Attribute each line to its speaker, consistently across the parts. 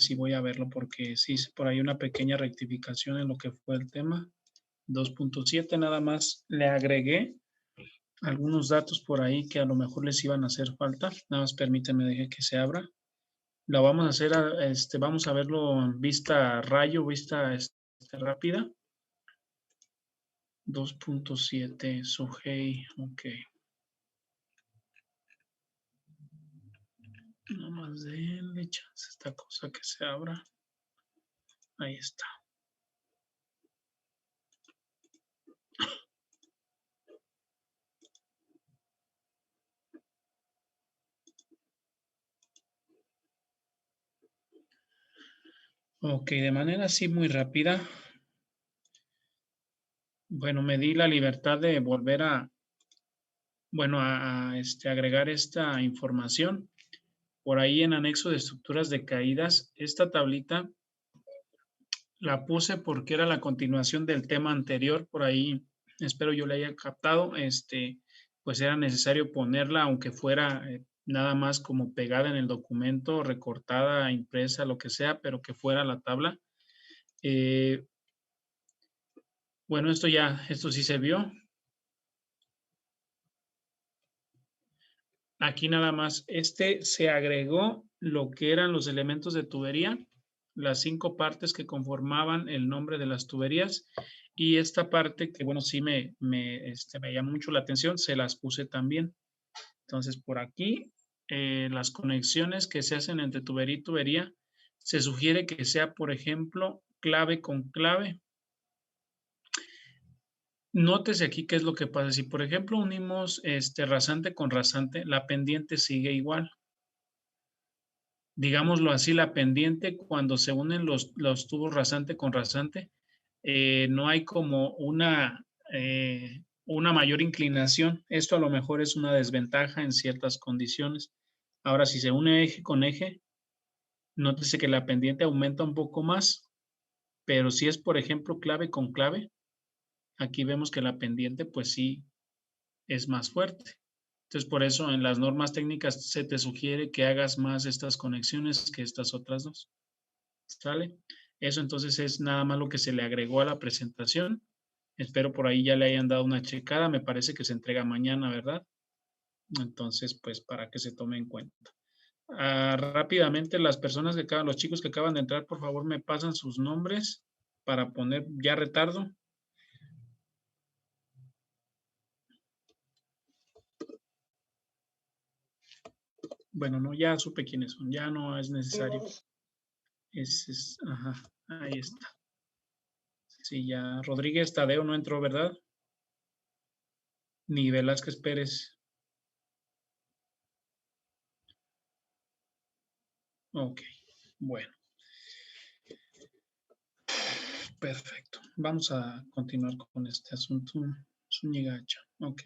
Speaker 1: sí voy a verlo porque sí hice por ahí una pequeña rectificación en lo que fue el tema. 2.7 nada más le agregué algunos datos por ahí que a lo mejor les iban a hacer falta. Nada más permíteme, deje que se abra. Lo vamos a hacer, vamos a verlo en vista rayo, vista rápida. 2.7, Sujei, ok. No más denle chance a esta cosa que se abra. Ahí está. Ok, de manera así muy rápida. Bueno, me di la libertad de volver a, bueno, agregar esta información. Por ahí en anexo de estructuras de caídas, esta tablita la puse porque era la continuación del tema anterior. Por ahí, espero yo le haya captado, pues era necesario ponerla, aunque fuera nada más como pegada en el documento, recortada, impresa, lo que sea, pero que fuera la tabla. Bueno, esto sí se vio. Aquí nada más, se agregó lo que eran los elementos de tubería, las 5 partes que conformaban el nombre de las tuberías, y esta parte que, bueno, sí me llamó mucho la atención, se las puse también. Entonces, por aquí, las conexiones que se hacen entre tubería y tubería, se sugiere que sea, por ejemplo, clave con clave. Nótese aquí qué es lo que pasa. Si, por ejemplo, unimos rasante con rasante, la pendiente sigue igual. Digámoslo así, la pendiente, cuando se unen los tubos rasante con rasante, no hay como una mayor inclinación. Esto a lo mejor es una desventaja en ciertas condiciones. Ahora, si se une eje con eje, nótese que la pendiente aumenta un poco más, pero si es, por ejemplo, clave con clave, aquí vemos que la pendiente, pues sí, es más fuerte. Entonces, por eso en las normas técnicas se te sugiere que hagas más estas conexiones que estas otras dos. ¿Sale? Eso entonces es nada más lo que se le agregó a la presentación. Espero por ahí ya le hayan dado una checada. Me parece que se entrega mañana, ¿verdad? Entonces, pues para que se tome en cuenta. Rápidamente, las personas que acaban, los chicos que acaban de entrar, por favor, me pasan sus nombres para poner ya retardo. Bueno, no, ya supe quiénes son, ya no es necesario. Ajá, ahí está. Sí, ya Rodríguez Tadeo no entró, ¿verdad? Ni Velázquez Pérez. Ok, bueno. Perfecto. Vamos a continuar con este asunto. Zúñiga-Hacha. Ok.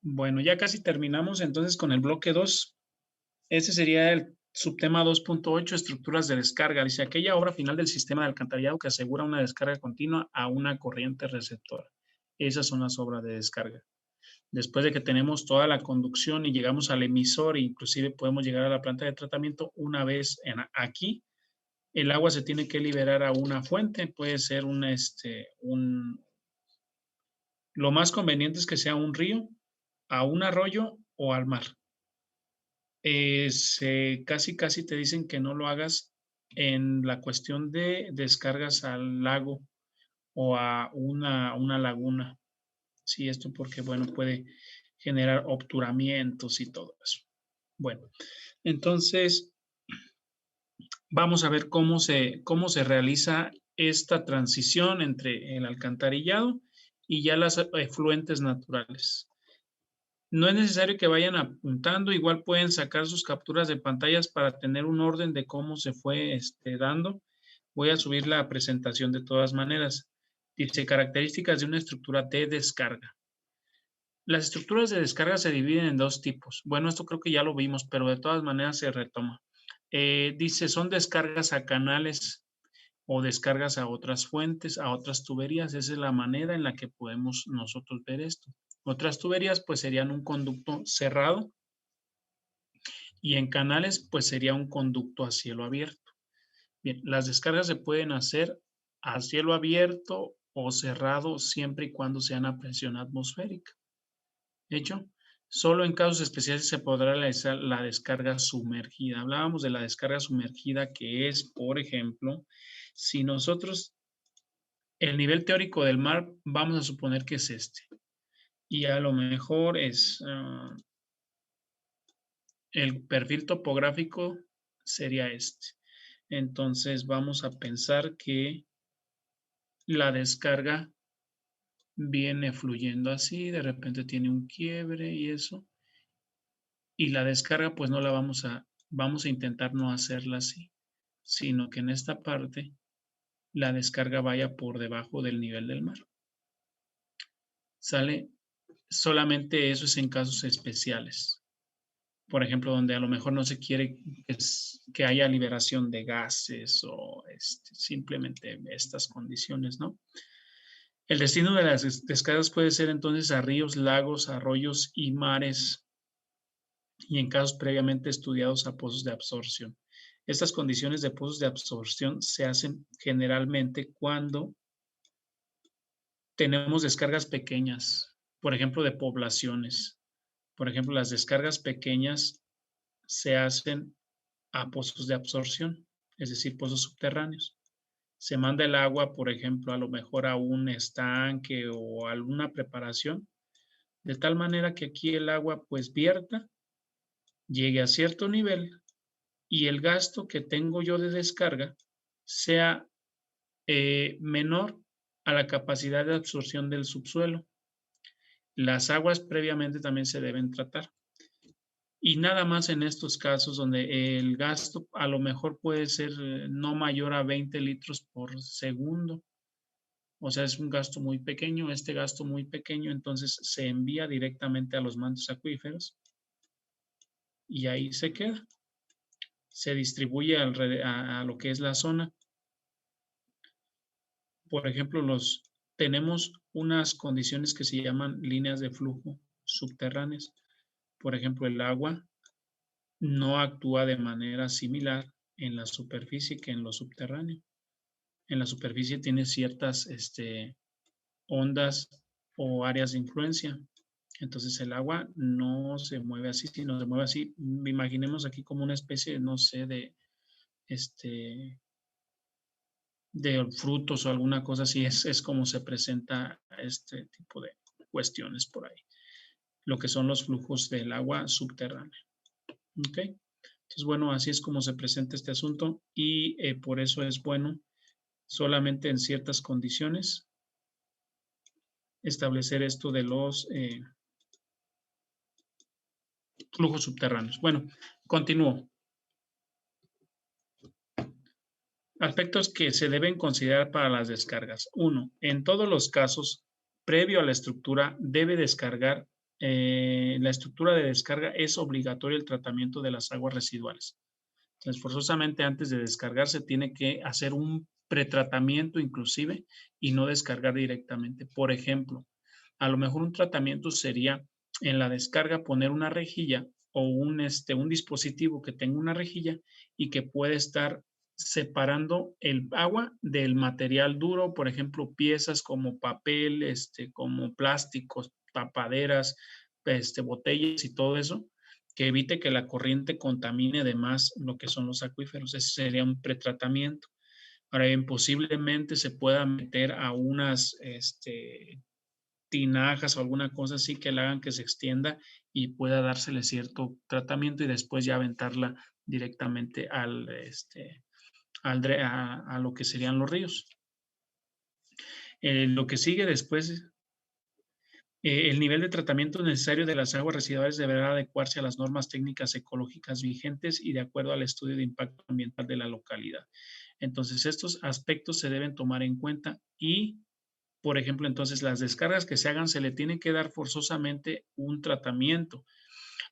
Speaker 1: Bueno, ya casi terminamos entonces con el bloque 2. Ese sería el subtema 2.8, estructuras de descarga. Dice, aquella obra final del sistema de alcantarillado que asegura una descarga continua a una corriente receptora. Esas son las obras de descarga. Después de que tenemos toda la conducción y llegamos al emisor, inclusive podemos llegar a la planta de tratamiento, una vez aquí, el agua se tiene que liberar a una fuente, puede ser lo más conveniente es que sea un río, a un arroyo o al mar. Casi te dicen que no lo hagas en la cuestión de descargas al lago o a una laguna. Sí, esto porque, bueno, puede generar obturamientos y todo eso. Bueno, entonces vamos a ver cómo se realiza esta transición entre el alcantarillado y ya las efluentes naturales. No es necesario que vayan apuntando, igual pueden sacar sus capturas de pantallas para tener un orden de cómo se fue dando. Voy a subir la presentación de todas maneras. Dice características de una estructura de descarga. Las estructuras de descarga se dividen en dos tipos. Bueno, esto creo que ya lo vimos, pero de todas maneras se retoma. Dice, son descargas a canales o descargas a otras fuentes, a otras tuberías. Esa es la manera en la que podemos nosotros ver esto. Otras tuberías pues serían un conducto cerrado y en canales pues sería un conducto a cielo abierto. Bien, las descargas se pueden hacer a cielo abierto o cerrado siempre y cuando sean a presión atmosférica. ¿Hecho? Solo en casos especiales se podrá realizar la descarga sumergida. Hablábamos de la descarga sumergida, que es, por ejemplo, si nosotros, el nivel teórico del mar, vamos a suponer que es este, y a lo mejor es el perfil topográfico sería este. Entonces vamos a pensar que la descarga viene fluyendo así, de repente tiene un quiebre y eso, y la descarga pues no la vamos a intentar no hacerla así, sino que en esta parte la descarga vaya por debajo del nivel del mar. ¿Sale? Solamente eso es en casos especiales. Por ejemplo, donde a lo mejor no se quiere que haya liberación de gases o simplemente estas condiciones, ¿no? El destino de las descargas puede ser entonces a ríos, lagos, arroyos y mares, y en casos previamente estudiados a pozos de absorción. Estas condiciones de pozos de absorción se hacen generalmente cuando tenemos descargas pequeñas, por ejemplo, de poblaciones. Por ejemplo, las descargas pequeñas se hacen a pozos de absorción, es decir, pozos subterráneos. Se manda el agua, por ejemplo, a lo mejor a un estanque o a alguna preparación, de tal manera que aquí el agua pues vierta, llegue a cierto nivel y el gasto que tengo yo de descarga sea menor a la capacidad de absorción del subsuelo. Las aguas previamente también se deben tratar. Y nada más en estos casos donde el gasto a lo mejor puede ser no mayor a 20 litros por segundo. O sea, es un gasto muy pequeño. Este gasto muy pequeño entonces se envía directamente a los mantos acuíferos y ahí se queda. Se distribuye a lo que es la zona. Por ejemplo, tenemos unas condiciones que se llaman líneas de flujo subterráneas. Por ejemplo, el agua no actúa de manera similar en la superficie que en lo subterráneo. En la superficie tiene ciertas ondas o áreas de influencia. Entonces el agua no se mueve así, sino se mueve así. Imaginemos aquí como una especie, no sé, de frutos o alguna cosa así. Es como se presenta este tipo de cuestiones por ahí. Lo que son los flujos del agua subterránea. ¿Ok? Entonces, bueno, así es como se presenta este asunto y por eso es bueno solamente en ciertas condiciones establecer esto de los flujos subterráneos. Bueno, continúo. Aspectos que se deben considerar para las descargas. 1. En todos los casos, previo a la estructura, debe descargar, la estructura de descarga es obligatorio el tratamiento de las aguas residuales. Entonces, forzosamente antes de descargar se tiene que hacer un pretratamiento inclusive y no descargar directamente. Por ejemplo, a lo mejor un tratamiento sería en la descarga poner una rejilla o un dispositivo que tenga una rejilla y que puede estar separando el agua del material duro, por ejemplo, piezas como papel, como plásticos, tapaderas, botellas y todo eso, que evite que la corriente contamine de más lo que son los acuíferos. Ese sería un pretratamiento. Ahora bien, posiblemente se pueda meter a unas tinajas o alguna cosa así que le hagan que se extienda y pueda dársele cierto tratamiento y después ya aventarla directamente a lo que serían los ríos. Lo que sigue después, el nivel de tratamiento necesario de las aguas residuales deberá adecuarse a las normas técnicas ecológicas vigentes y de acuerdo al estudio de impacto ambiental de la localidad. Entonces, estos aspectos se deben tomar en cuenta y por ejemplo, entonces las descargas que se hagan se le tiene que dar forzosamente un tratamiento.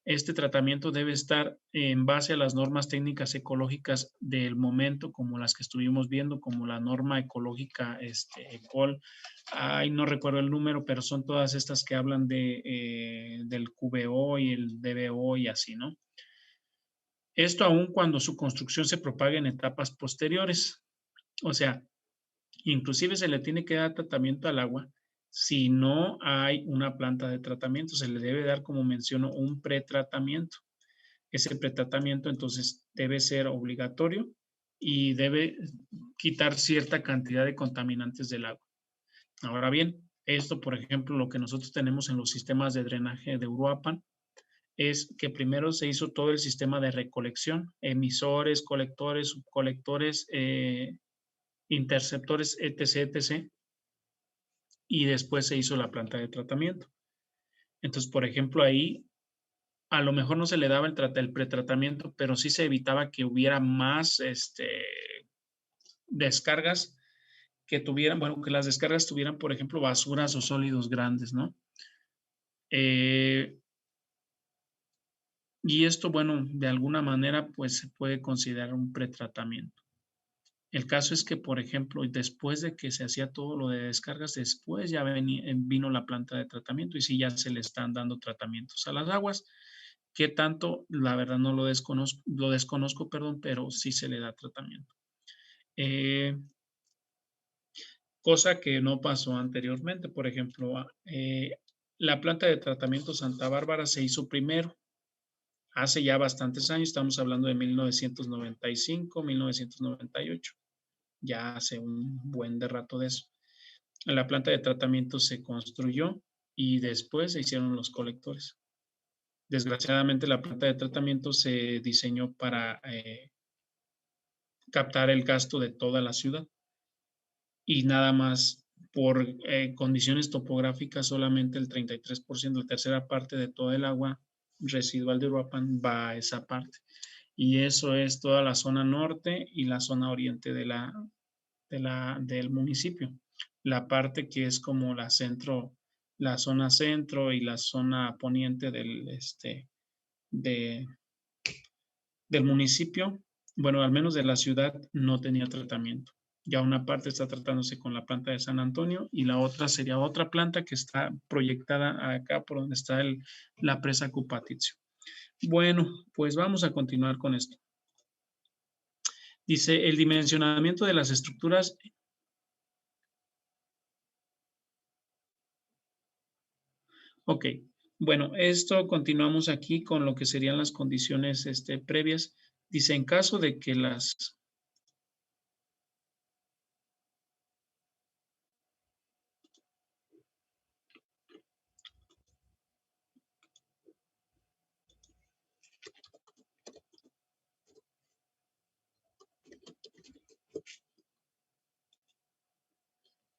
Speaker 1: Este tratamiento debe estar en base a las normas técnicas ecológicas del momento, como las que estuvimos viendo, como la norma ecológica ECOL. Ay, no recuerdo el número, pero son todas estas que hablan del QBO y el DBO y así, ¿no? Esto aún cuando su construcción se propague en etapas posteriores. O sea, inclusive se le tiene que dar tratamiento al agua si no hay una planta de tratamiento. Se le debe dar, como menciono, un pretratamiento. Ese pretratamiento entonces debe ser obligatorio y debe quitar cierta cantidad de contaminantes del agua. Ahora bien, esto, por ejemplo, lo que nosotros tenemos en los sistemas de drenaje de Uruapan, es que primero se hizo todo el sistema de recolección, emisores, colectores, subcolectores, interceptores, etc., etc., y después se hizo la planta de tratamiento. Entonces, por ejemplo, ahí a lo mejor no se le daba el pretratamiento, pero sí se evitaba que hubiera más descargas que tuvieran, bueno, que las descargas tuvieran, por ejemplo, basuras o sólidos grandes, ¿no? Y esto, bueno, de alguna manera, pues se puede considerar un pretratamiento. El caso es que, por ejemplo, después de que se hacía todo lo de descargas, después ya vino la planta de tratamiento y sí ya se le están dando tratamientos a las aguas. ¿Qué tanto? La verdad no lo desconozco, perdón, pero sí se le da tratamiento. Cosa que no pasó anteriormente. Por ejemplo, la planta de tratamiento Santa Bárbara se hizo primero, hace ya bastantes años, estamos hablando de 1995, 1998, ya hace un buen de rato de eso. La planta de tratamiento se construyó y después se hicieron los colectores. Desgraciadamente, la planta de tratamiento se diseñó para captar el gasto de toda la ciudad y nada más por condiciones topográficas solamente el 33%, la tercera parte de todo el agua residual de Uruapan va a esa parte. Y eso es toda la zona norte y la zona oriente del municipio. La parte que es como la zona centro y la zona poniente de, del municipio, bueno, al menos de la ciudad, no tenía tratamiento. Ya una parte está tratándose con la planta de San Antonio y la otra sería otra planta que está proyectada acá por donde está la presa Cupaticio. Bueno, pues vamos a continuar con esto. Dice, el dimensionamiento de las estructuras. Ok, bueno, esto continuamos aquí con lo que serían las condiciones previas. Dice, en caso de que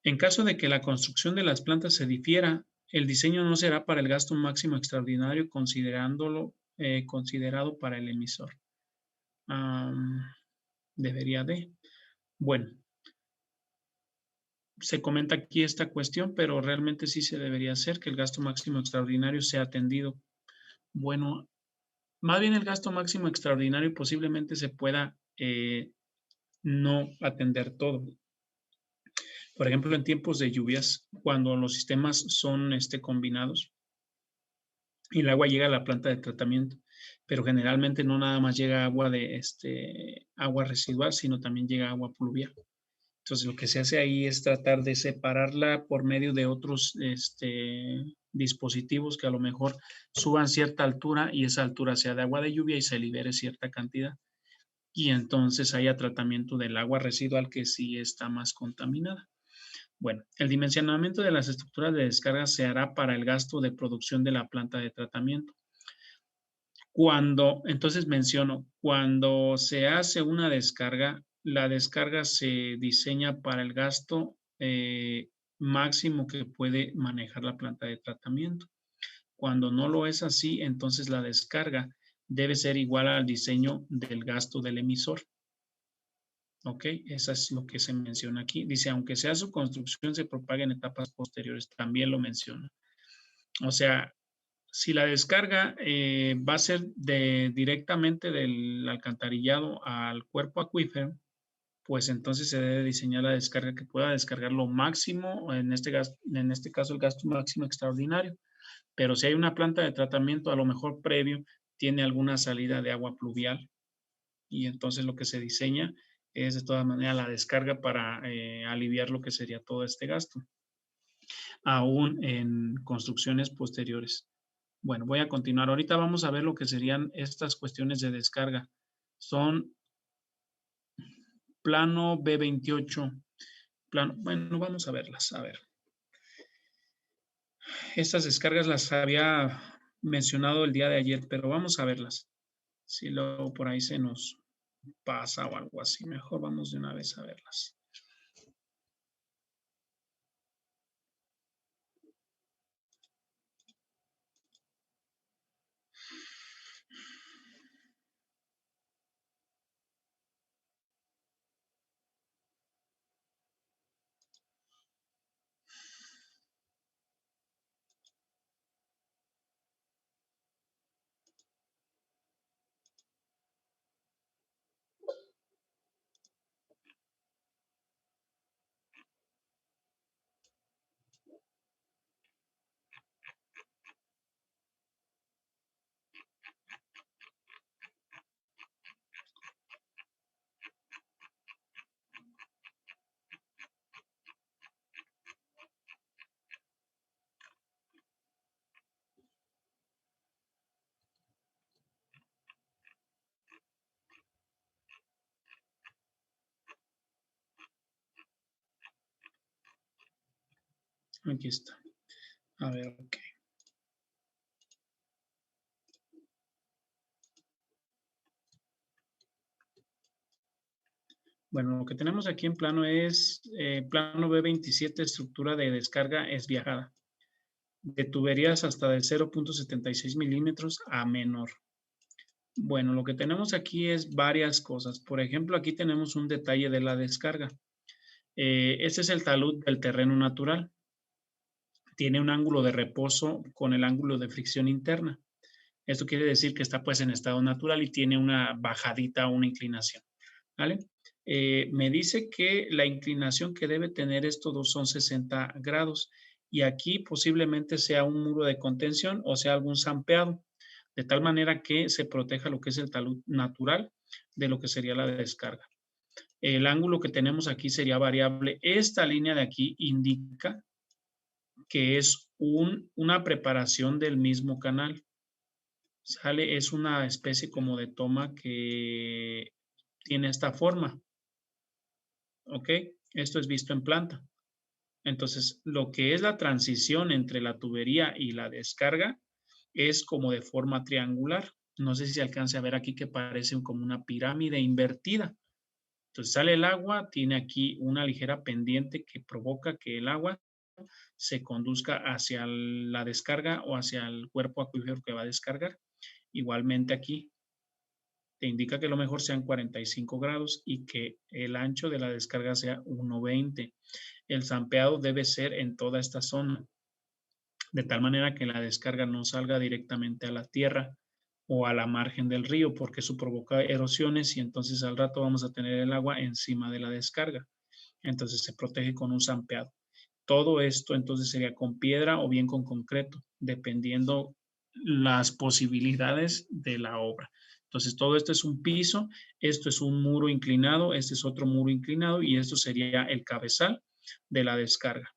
Speaker 1: en caso de que la construcción de las plantas se difiera, el diseño no será para el gasto máximo extraordinario considerado para el emisor. Debería de. Bueno, se comenta aquí esta cuestión, pero realmente sí se debería hacer que el gasto máximo extraordinario sea atendido. Bueno, más bien el gasto máximo extraordinario posiblemente se pueda no atender todo. Por ejemplo, en tiempos de lluvias, cuando los sistemas son combinados y el agua llega a la planta de tratamiento, pero generalmente no nada más llega agua agua residual, sino también llega agua pluvial. Entonces, lo que se hace ahí es tratar de separarla por medio de otros dispositivos que a lo mejor suban cierta altura y esa altura sea de agua de lluvia y se libere cierta cantidad. Y entonces haya tratamiento del agua residual que sí está más contaminada. Bueno, el dimensionamiento de las estructuras de descarga se hará para el gasto de producción de la planta de tratamiento. Entonces menciono, cuando se hace una descarga, la descarga se diseña para el gasto máximo que puede manejar la planta de tratamiento. Cuando no lo es así, entonces la descarga debe ser igual al diseño del gasto del emisor. ¿Ok? Eso es lo que se menciona aquí. Dice, aunque sea su construcción se propaga en etapas posteriores, también lo menciona. O sea, si la descarga va a ser directamente del alcantarillado al cuerpo acuífero, pues entonces se debe diseñar la descarga que pueda descargar lo máximo, en este caso el gasto máximo extraordinario. Pero si hay una planta de tratamiento, a lo mejor previo, tiene alguna salida de agua pluvial y entonces lo que se diseña es de todas maneras la descarga para aliviar lo que sería todo este gasto, aún en construcciones posteriores. Bueno, voy a continuar. Ahorita vamos a ver lo que serían estas cuestiones de descarga. Son plano B28. Bueno, vamos a verlas. A ver. Estas descargas las había mencionado el día de ayer, pero vamos a verlas. Si luego por ahí se nos pasa o algo así, mejor vamos de una vez a verlas. Aquí está. A ver, ok. Bueno, lo que tenemos aquí en plano es plano B27, estructura de descarga es viajada. De tuberías hasta de 0.76 milímetros a menor. Bueno, lo que tenemos aquí es varias cosas. Por ejemplo, aquí tenemos un detalle de la descarga. Este es el talud del terreno natural. Tiene un ángulo de reposo con el ángulo de fricción interna. Esto quiere decir que está pues en estado natural y tiene una bajadita o una inclinación. ¿Vale? Me dice que la inclinación que debe tener estos son 60 grados y aquí posiblemente sea un muro de contención o sea algún zampeado, de tal manera que se proteja lo que es el talud natural de lo que sería la descarga. El ángulo que tenemos aquí sería variable. Esta línea de aquí indica que es una preparación del mismo canal. Sale, es una especie como de toma que tiene esta forma. ¿Ok? Esto es visto en planta. Entonces, lo que es la transición entre la tubería y la descarga es como de forma triangular. No sé si se alcance a ver aquí que parece como una pirámide invertida. Entonces sale el agua, tiene aquí una ligera pendiente que provoca que el agua se conduzca hacia la descarga o hacia el cuerpo acuífero que va a descargar. Igualmente aquí te indica que lo mejor sean 45 grados y que el ancho de la descarga sea 1,20. El zampeado debe ser en toda esta zona, de tal manera que la descarga no salga directamente a la tierra o a la margen del río, porque eso provoca erosiones y entonces al rato vamos a tener el agua encima de la descarga. Entonces se protege con un zampeado. Todo esto entonces sería con piedra o bien con concreto, dependiendo las posibilidades de la obra. Entonces todo esto es un piso, esto es un muro inclinado, este es otro muro inclinado y esto sería el cabezal de la descarga.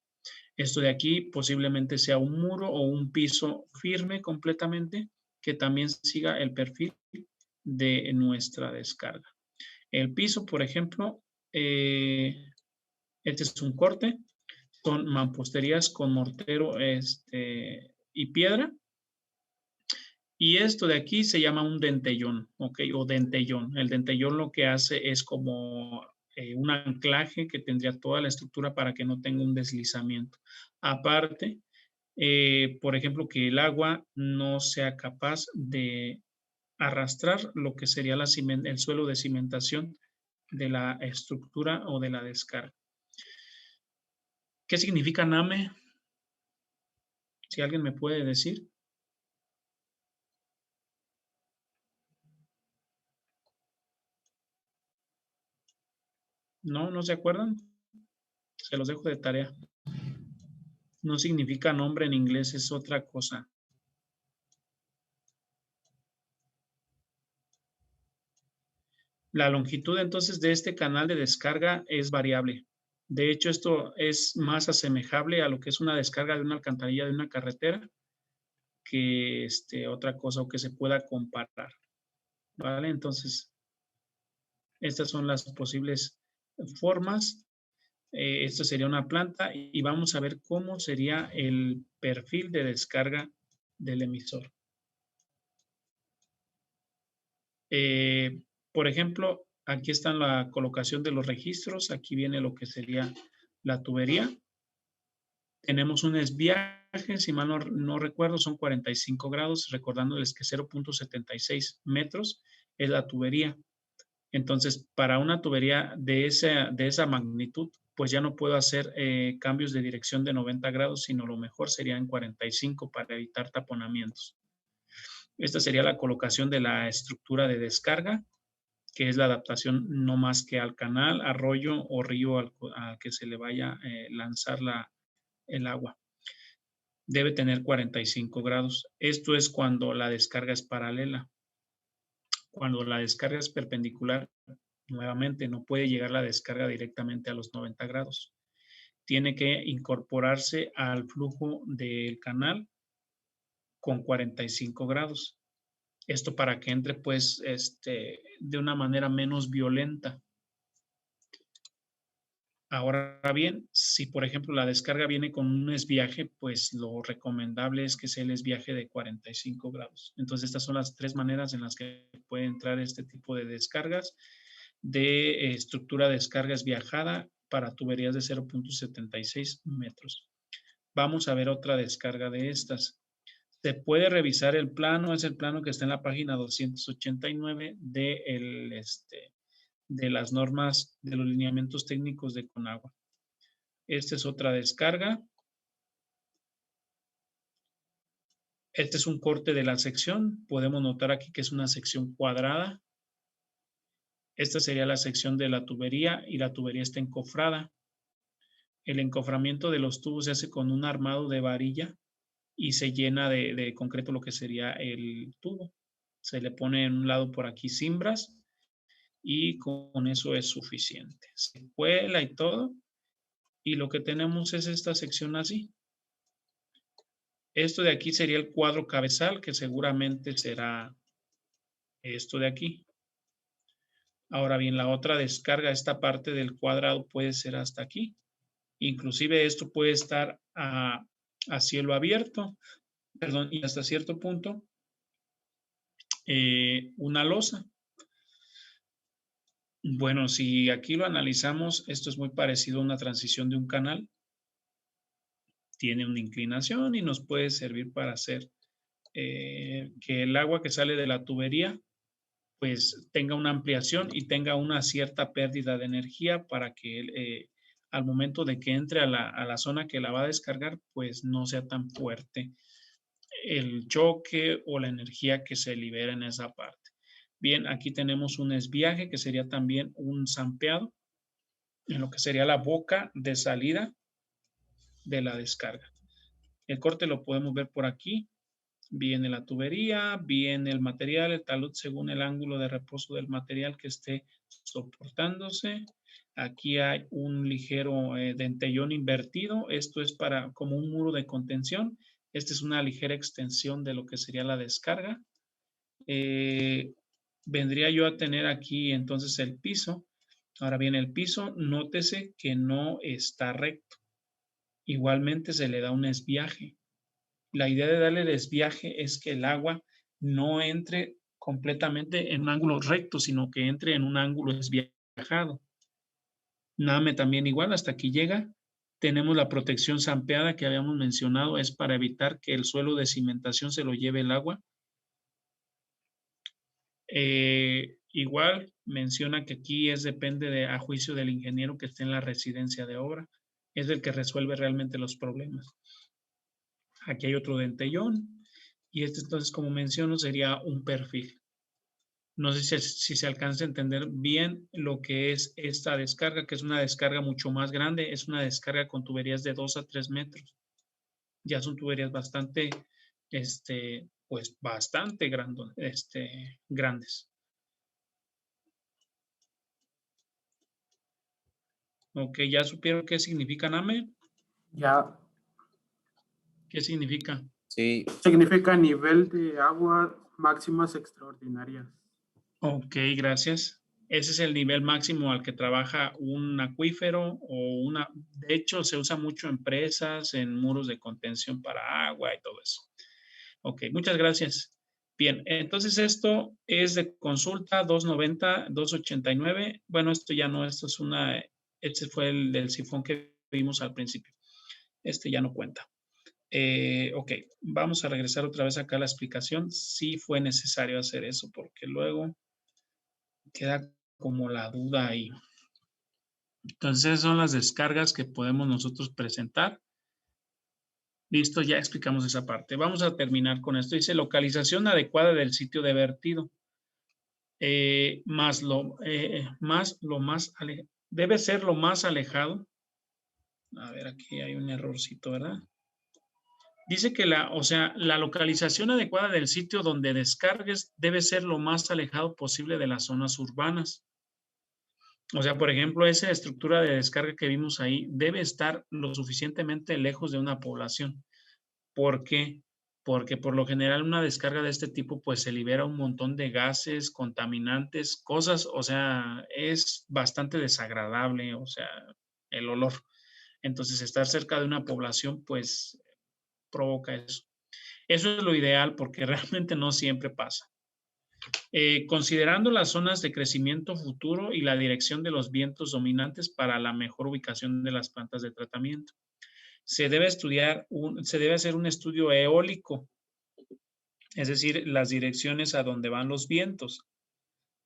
Speaker 1: Esto de aquí posiblemente sea un muro o un piso firme completamente que también siga el perfil de nuestra descarga. El piso, por ejemplo, este es un corte, son mamposterías con mortero y piedra. Y esto de aquí se llama un dentellón, ¿ok? O dentellón. El dentellón lo que hace es como un anclaje que tendría toda la estructura para que no tenga un deslizamiento. Aparte, por ejemplo, que el agua no sea capaz de arrastrar lo que sería el suelo de cimentación de la estructura o de la descarga. ¿Qué significa NAME? Si alguien me puede decir. ¿No? ¿No se acuerdan? Se los dejo de tarea. No significa nombre en inglés, es otra cosa. La longitud entonces de este canal de descarga es variable. De hecho, esto es más asemejable a lo que es una descarga de una alcantarilla de una carretera que otra cosa o que se pueda comparar. ¿Vale? Entonces, estas son las posibles formas. Esto sería una planta y vamos a ver cómo sería el perfil de descarga del emisor. Por ejemplo, aquí está la colocación de los registros. Aquí viene lo que sería la tubería. Tenemos un desviaje, si mal no recuerdo, son 45 grados, recordándoles que 0.76 metros es la tubería. Entonces, para una tubería de esa magnitud, pues ya no puedo hacer cambios de dirección de 90 grados, sino lo mejor sería en 45 para evitar taponamientos. Esta sería la colocación de la estructura de descarga, que es la adaptación no más que al canal, arroyo o río al que se le vaya a lanzar el agua. Debe tener 45 grados. Esto es cuando la descarga es paralela. Cuando la descarga es perpendicular, nuevamente no puede llegar la descarga directamente a los 90 grados. Tiene que incorporarse al flujo del canal con 45 grados. Esto para que entre pues de una manera menos violenta. Ahora bien, si por ejemplo la descarga viene con un desviaje, pues lo recomendable es que sea el desviaje de 45 grados. Entonces estas son las tres maneras en las que puede entrar este tipo de descargas de estructura de descargas viajada para tuberías de 0.76 metros. Vamos a ver otra descarga de estas. Se puede revisar el plano, es el plano que está en la página 289 de las normas de los lineamientos técnicos de Conagua. Esta es otra descarga. Este es un corte de la sección. Podemos notar aquí que es una sección cuadrada. Esta sería la sección de la tubería y la tubería está encofrada. El encoframiento de los tubos se hace con un armado de varilla y se llena de concreto lo que sería el tubo. Se le pone en un lado por aquí cimbras y con eso es suficiente. Se cuela y todo. Y lo que tenemos es esta sección así. Esto de aquí sería el cuadro cabezal, que seguramente será esto de aquí. Ahora bien, la otra descarga, esta parte del cuadrado puede ser hasta aquí. Inclusive esto puede estar a cielo abierto, perdón, y hasta cierto punto una losa. Bueno, si aquí lo analizamos, esto es muy parecido a una transición de un canal. Tiene una inclinación y nos puede servir para hacer que el agua que sale de la tubería pues tenga una ampliación y tenga una cierta pérdida de energía para que al momento de que entre a la zona que la va a descargar, pues no sea tan fuerte el choque o la energía que se libera en esa parte. Bien, aquí tenemos un desviaje que sería también un zampeado en lo que sería la boca de salida de la descarga. El corte lo podemos ver por aquí. Viene la tubería, viene el material, el talud según el ángulo de reposo del material que esté soportándose. Aquí hay un ligero dentellón invertido. Esto es para como un muro de contención. Esta es una ligera extensión de lo que sería la descarga. Vendría yo a tener aquí entonces el piso. Ahora bien, el piso, nótese que no está recto. Igualmente se le da un desviaje. La idea de darle desviaje es que el agua no entre completamente en un ángulo recto, sino que entre en un ángulo desviajado. Name también igual, hasta aquí llega. Tenemos la protección zampeada que habíamos mencionado, es para evitar que el suelo de cimentación se lo lleve el agua. Igual menciona que aquí depende a juicio del ingeniero que esté en la residencia de obra. Es el que resuelve realmente los problemas. Aquí hay otro dentellón. Y este entonces, como menciono, sería un perfil. No sé si se alcanza a entender bien lo que es esta descarga, que es una descarga mucho más grande. Es una descarga con tuberías de 2 a 3 metros. Ya son tuberías bastante, pues bastante grandes. Ok, ¿ya supieron qué significa NAME?
Speaker 2: Ya.
Speaker 1: ¿Qué significa?
Speaker 3: Sí,
Speaker 2: Significa nivel de agua máximas extraordinarias.
Speaker 1: Ok, gracias. Ese es el nivel máximo al que trabaja un acuífero o una, de hecho se usa mucho en presas, en muros de contención para agua y todo eso. Ok, muchas gracias. Bien, entonces esto es de consulta 290, 289. Bueno, esto ya no, este fue el del sifón que vimos al principio. Este ya no cuenta. Ok, vamos a regresar otra vez acá a la explicación. Sí fue necesario hacer eso porque luego queda como la duda ahí. Entonces, esas son las descargas que podemos nosotros presentar. Listo, ya explicamos esa parte. Vamos a terminar con esto. Dice localización adecuada del sitio de vertido. Debe ser lo más alejado. A ver, aquí hay un errorcito, ¿verdad? Dice que la localización adecuada del sitio donde descargues debe ser lo más alejado posible de las zonas urbanas. O sea, por ejemplo, esa estructura de descarga que vimos ahí debe estar lo suficientemente lejos de una población. ¿Por qué? Porque por lo general una descarga de este tipo pues se libera un montón de gases, contaminantes, cosas, o sea, es bastante desagradable, o sea, el olor. Entonces, estar cerca de una población pues provoca eso. Eso es lo ideal porque realmente no siempre pasa. Considerando las zonas de crecimiento futuro y la dirección de los vientos dominantes para la mejor ubicación de las plantas de tratamiento. Se debe hacer un estudio eólico, es decir, las direcciones a donde van los vientos.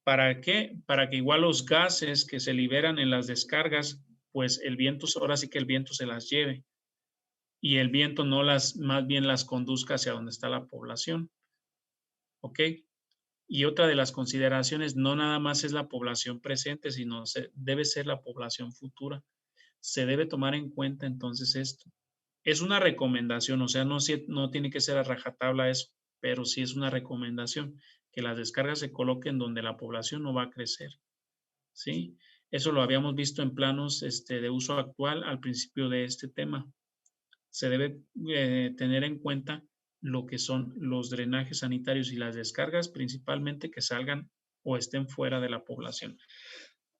Speaker 1: ¿Para qué? Para que igual los gases que se liberan en las descargas, pues el viento, ahora sí que el viento se las lleve y el viento más bien las conduzca hacia donde está la población. ¿Ok? Y otra de las consideraciones, no nada más es la población presente, sino debe ser la población futura. Se debe tomar en cuenta entonces esto. Es una recomendación, o sea, no tiene que ser a rajatabla eso, pero sí es una recomendación que las descargas se coloquen donde la población no va a crecer. ¿Sí? Eso lo habíamos visto en planos de uso actual al principio de este tema. Se debe tener en cuenta lo que son los drenajes sanitarios y las descargas, principalmente que salgan o estén fuera de la población.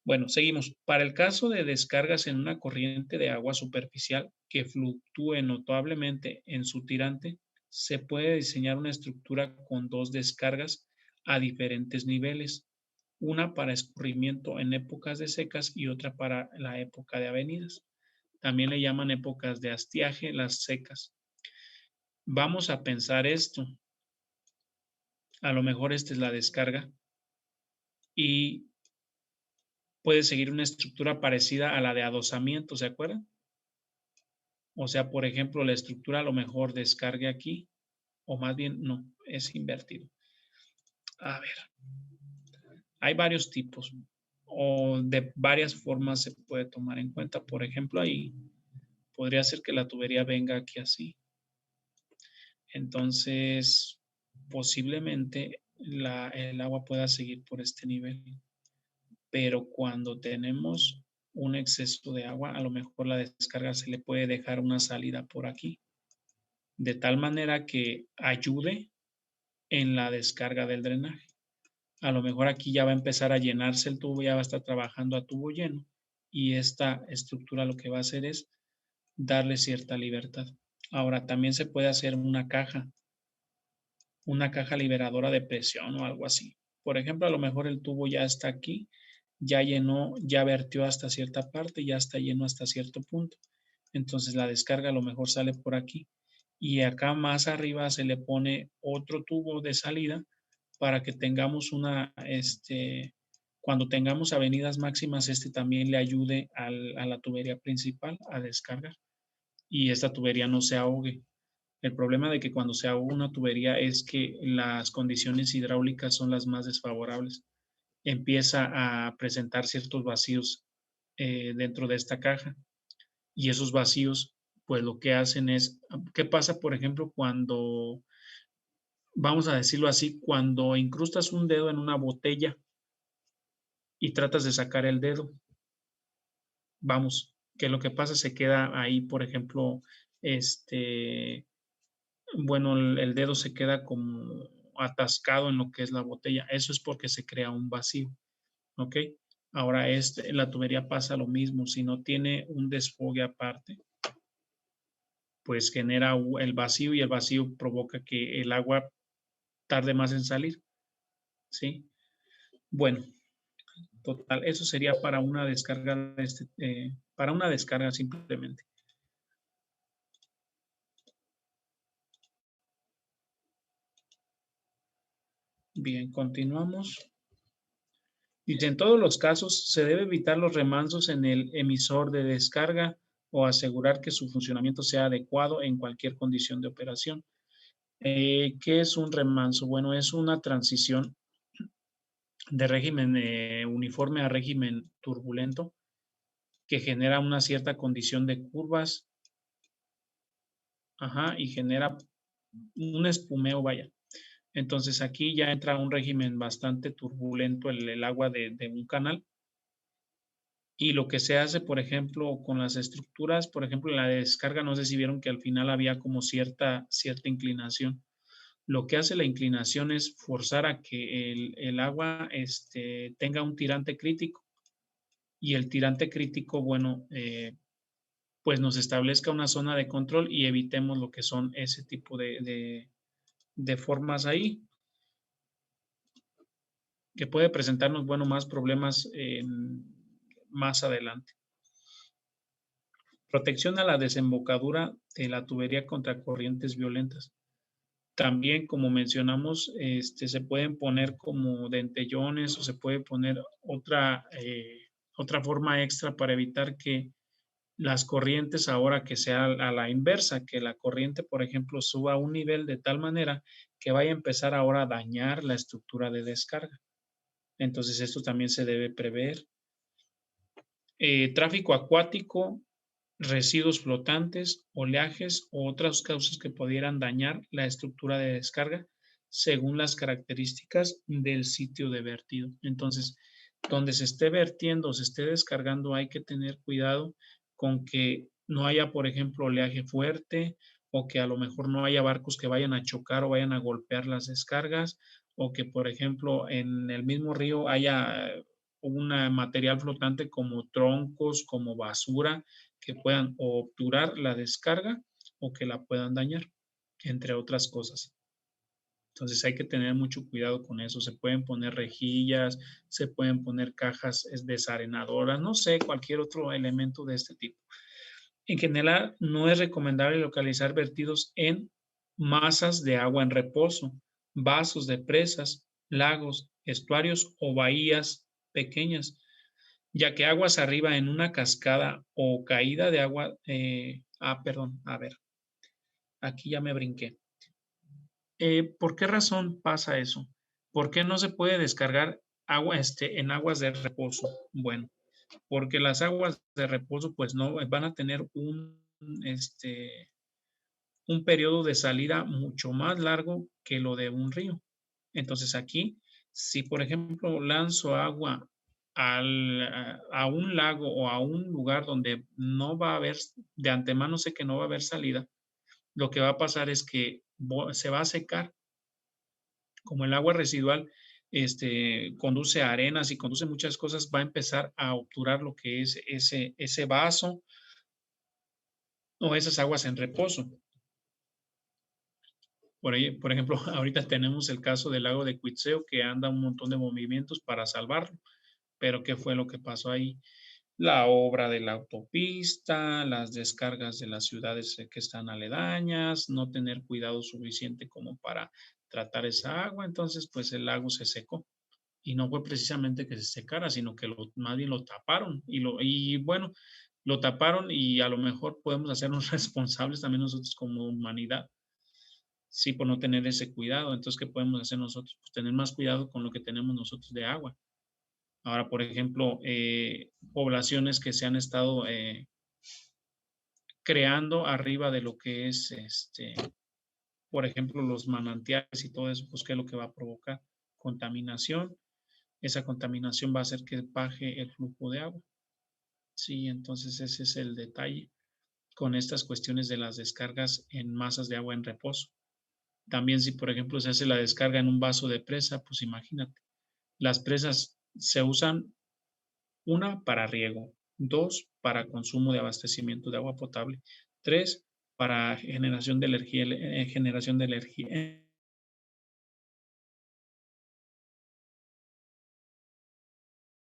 Speaker 1: Bueno, seguimos. Para el caso de descargas en una corriente de agua superficial que fluctúe notablemente en su tirante, se puede diseñar una estructura con dos descargas a diferentes niveles, una para escurrimiento en épocas de secas y otra para la época de avenidas. También le llaman épocas de estiaje las secas. Vamos a pensar esto. A lo mejor esta es la descarga y puede seguir una estructura parecida a la de adosamiento, ¿se acuerdan? O sea, por ejemplo, la estructura a lo mejor descargue aquí, o más bien no, es invertido. A ver, hay varios tipos o de varias formas se puede tomar en cuenta. Por ejemplo, ahí podría ser que la tubería venga aquí así. Entonces, posiblemente el agua pueda seguir por este nivel. Pero cuando tenemos un exceso de agua, a lo mejor la descarga se le puede dejar una salida por aquí, de tal manera que ayude en la descarga del drenaje. A lo mejor aquí ya va a empezar a llenarse el tubo, ya va a estar trabajando a tubo lleno y esta estructura lo que va a hacer es darle cierta libertad. Ahora, también se puede hacer una caja liberadora de presión o algo así. Por ejemplo, a lo mejor el tubo ya está aquí, ya llenó, ya vertió hasta cierta parte, ya está lleno hasta cierto punto. Entonces la descarga a lo mejor sale por aquí y acá más arriba se le pone otro tubo de salida para que tengamos cuando tengamos avenidas máximas, también le ayude a la tubería principal a descargar y esta tubería no se ahogue. El problema de que cuando se ahoga una tubería es que las condiciones hidráulicas son las más desfavorables. Empieza a presentar ciertos vacíos dentro de esta caja y esos vacíos, pues lo que hacen es, ¿qué pasa, por ejemplo, cuando, vamos a decirlo así, cuando incrustas un dedo en una botella y tratas de sacar el dedo? Vamos, que lo que pasa se queda ahí, por ejemplo, bueno, el dedo se queda como atascado en lo que es la botella. Eso es porque se crea un vacío, ¿ok? Ahora, la tubería pasa lo mismo. Si no tiene un desfogue aparte, pues genera el vacío y el vacío provoca que el agua tarde más en salir, ¿sí? Bueno, total, eso sería para una descarga, para una descarga simplemente. Bien, continuamos. Dice, en todos los casos se debe evitar los remansos en el emisor de descarga o asegurar que su funcionamiento sea adecuado en cualquier condición de operación. ¿Qué es un remanso? Bueno, es una transición de régimen uniforme a régimen turbulento que genera una cierta condición de curvas, ajá, y genera un espumeo, vaya. Entonces aquí ya entra un régimen bastante turbulento el agua de un canal. Y lo que se hace, por ejemplo, con las estructuras, por ejemplo, en la descarga, no sé si vieron que al final había como cierta inclinación. Lo que hace la inclinación es forzar a que el agua tenga un tirante crítico y el tirante crítico, bueno, pues nos establezca una zona de control y evitemos lo que son ese tipo de formas ahí, que puede presentarnos, bueno, más problemas más adelante. Protección a la desembocadura de la tubería contra corrientes violentas. También, como mencionamos, se pueden poner como dentellones o se puede poner otra forma extra para evitar que las corrientes ahora que sea a la inversa, que la corriente, por ejemplo, suba a un nivel de tal manera que vaya a empezar ahora a dañar la estructura de descarga. Entonces, esto también se debe prever. Tráfico acuático, residuos flotantes, oleajes o otras causas que pudieran dañar la estructura de descarga según las características del sitio de vertido. Entonces, donde se esté vertiendo, se esté descargando, hay que tener cuidado con que no haya, por ejemplo, oleaje fuerte o que a lo mejor no haya barcos que vayan a chocar o vayan a golpear las descargas o que, por ejemplo, en el mismo río haya un material flotante como troncos, como basura, que puedan o obturar la descarga o que la puedan dañar, entre otras cosas. Entonces hay que tener mucho cuidado con eso. Se pueden poner rejillas, se pueden poner cajas desarenadoras, no sé, cualquier otro elemento de este tipo. En general, no es recomendable localizar vertidos en masas de agua en reposo, vasos de presas, lagos, estuarios o bahías pequeñas, ya que aguas arriba en una cascada o caída de agua, perdón, a ver, aquí ya me brinqué. ¿Por qué razón pasa eso? ¿Por qué no se puede descargar agua en aguas de reposo? Bueno, porque las aguas de reposo pues no van a tener un periodo de salida mucho más largo que lo de un río. Entonces aquí, si por ejemplo lanzo agua a un lago o a un lugar donde no va a haber, de antemano sé que no va a haber salida, lo que va a pasar es que se va a secar. Como el agua residual conduce a arenas y conduce muchas cosas, va a empezar a obturar lo que es ese vaso o esas aguas en reposo. Por ahí, por ejemplo, ahorita tenemos el caso del lago de Cuitzeo que anda un montón de movimientos para salvarlo, pero ¿qué fue lo que pasó ahí? La obra de la autopista, las descargas de las ciudades que están aledañas, no tener cuidado suficiente como para tratar esa agua, entonces pues el lago se secó. y no fue precisamente que se secara, sino que más bien lo taparon y bueno, lo taparon y a lo mejor podemos hacernos responsables también nosotros como humanidad, sí, por no tener ese cuidado. Entonces, ¿qué podemos hacer nosotros? Pues tener más cuidado con lo que tenemos nosotros de agua. Ahora, por ejemplo, poblaciones que se han estado creando arriba de lo que es, por ejemplo, los manantiales y todo eso, pues, ¿qué es lo que va a provocar? Contaminación. Esa contaminación va a hacer que baje el flujo de agua. Sí, entonces ese es el detalle con estas cuestiones de las descargas en masas de agua en reposo. También si, por ejemplo, se hace la descarga en un vaso de presa, pues imagínate, las presas se usan una para riego, dos para consumo de abastecimiento de agua potable, tres para generación de energía.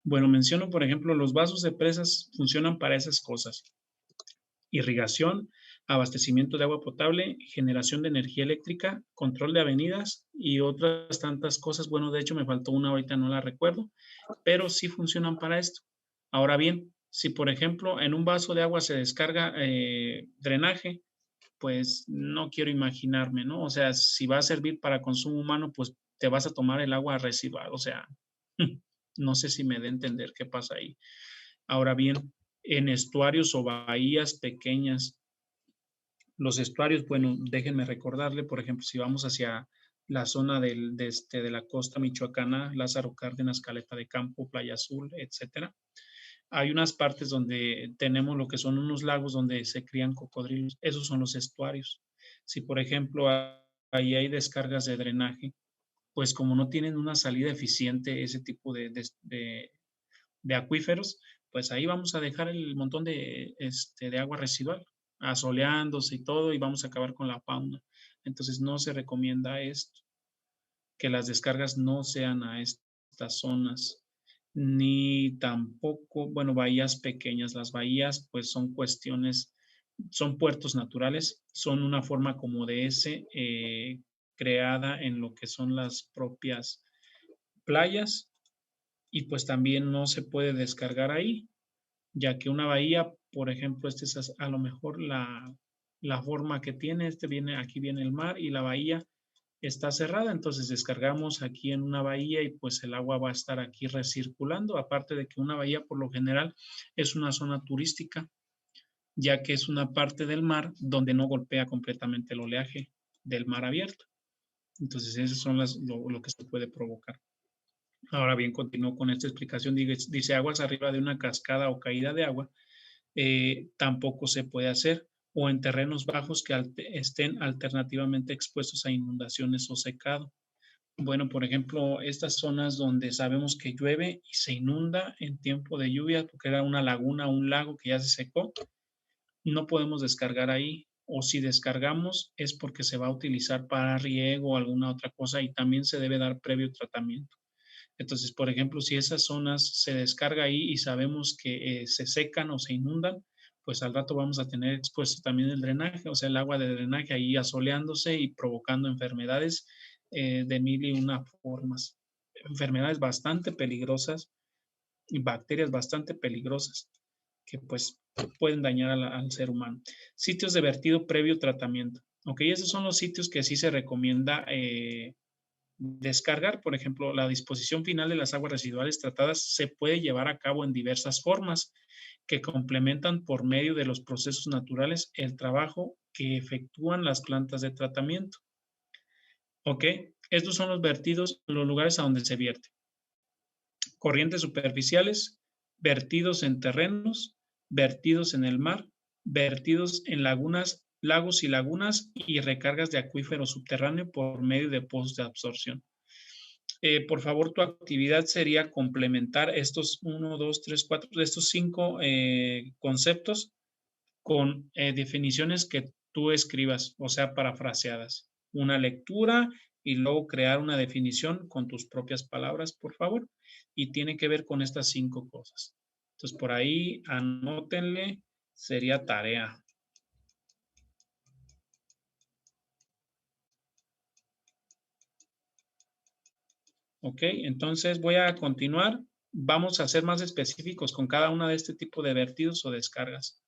Speaker 1: Bueno, menciono, por ejemplo, los vasos de presas funcionan para esas cosas: irrigación, abastecimiento de agua potable, generación de energía eléctrica, control de avenidas y otras tantas cosas. Bueno, de hecho me faltó una, ahorita no la recuerdo, pero sí funcionan para esto. Ahora bien, si por ejemplo en un vaso de agua se descarga drenaje, pues no quiero imaginarme, ¿no? O sea, si va a servir para consumo humano, pues te vas a tomar el agua residual, o sea, no sé si me da a entender qué pasa ahí. Ahora bien, en estuarios o bahías pequeñas, los estuarios, bueno, déjenme recordarle, por ejemplo, si vamos hacia la zona de la costa michoacana, Lázaro Cárdenas, Caleta de Campo, Playa Azul, etcétera, hay unas partes donde tenemos lo que son unos lagos donde se crían cocodrilos. Esos son los estuarios. Si, por ejemplo, ahí hay descargas de drenaje, pues como no tienen una salida eficiente ese tipo de acuíferos, pues ahí vamos a dejar el montón de agua residual, asoleándose y todo, y vamos a acabar con la fauna. Entonces no se recomienda esto, que las descargas no sean a estas zonas, ni tampoco, bueno, bahías pequeñas. Las bahías, pues son cuestiones, son puertos naturales, son una forma como de ese creada en lo que son las propias playas y pues también no se puede descargar ahí, ya que una bahía, por ejemplo, este es a lo mejor la forma que tiene, aquí viene el mar y la bahía está cerrada, entonces descargamos aquí en una bahía y pues el agua va a estar aquí recirculando, aparte de que una bahía por lo general es una zona turística, ya que es una parte del mar donde no golpea completamente el oleaje del mar abierto. Entonces, esas son lo que se puede provocar. Ahora bien, continúo con esta explicación. Dice aguas arriba de una cascada o caída de agua, tampoco se puede hacer, o en terrenos bajos que estén alternativamente expuestos a inundaciones o secado. Bueno, por ejemplo, estas zonas donde sabemos que llueve y se inunda en tiempo de lluvia, porque era una laguna o un lago que ya se secó, no podemos descargar ahí. O si descargamos es porque se va a utilizar para riego o alguna otra cosa y también se debe dar previo tratamiento. Entonces, por ejemplo, si esas zonas se descarga ahí y sabemos que se secan o se inundan, pues al rato vamos a tener expuesto también el drenaje, o sea, el agua de drenaje ahí asoleándose y provocando enfermedades de mil y una formas. Enfermedades bastante peligrosas y bacterias bastante peligrosas que pues pueden dañar al ser humano. Sitios de vertido previo tratamiento. Ok, esos son los sitios que sí se recomienda descargar. Por ejemplo, la disposición final de las aguas residuales tratadas se puede llevar a cabo en diversas formas que complementan por medio de los procesos naturales el trabajo que efectúan las plantas de tratamiento. ¿Ok? Estos son los vertidos, los lugares a donde se vierte. Corrientes superficiales, vertidos en terrenos, vertidos en el mar, vertidos en lagunas, lagos y lagunas y recargas de acuífero subterráneo por medio de pozos de absorción. Por favor, tu actividad sería complementar estos 1, 2, 3, 4, de estos 5 conceptos con definiciones que tú escribas, o sea, parafraseadas. Una lectura y luego crear una definición con tus propias palabras, por favor. Y tiene que ver con estas 5 cosas. Entonces, por ahí anótenle, sería tarea. ¿Ok? Entonces voy a continuar. Vamos a ser más específicos con cada una de este tipo de vertidos o descargas.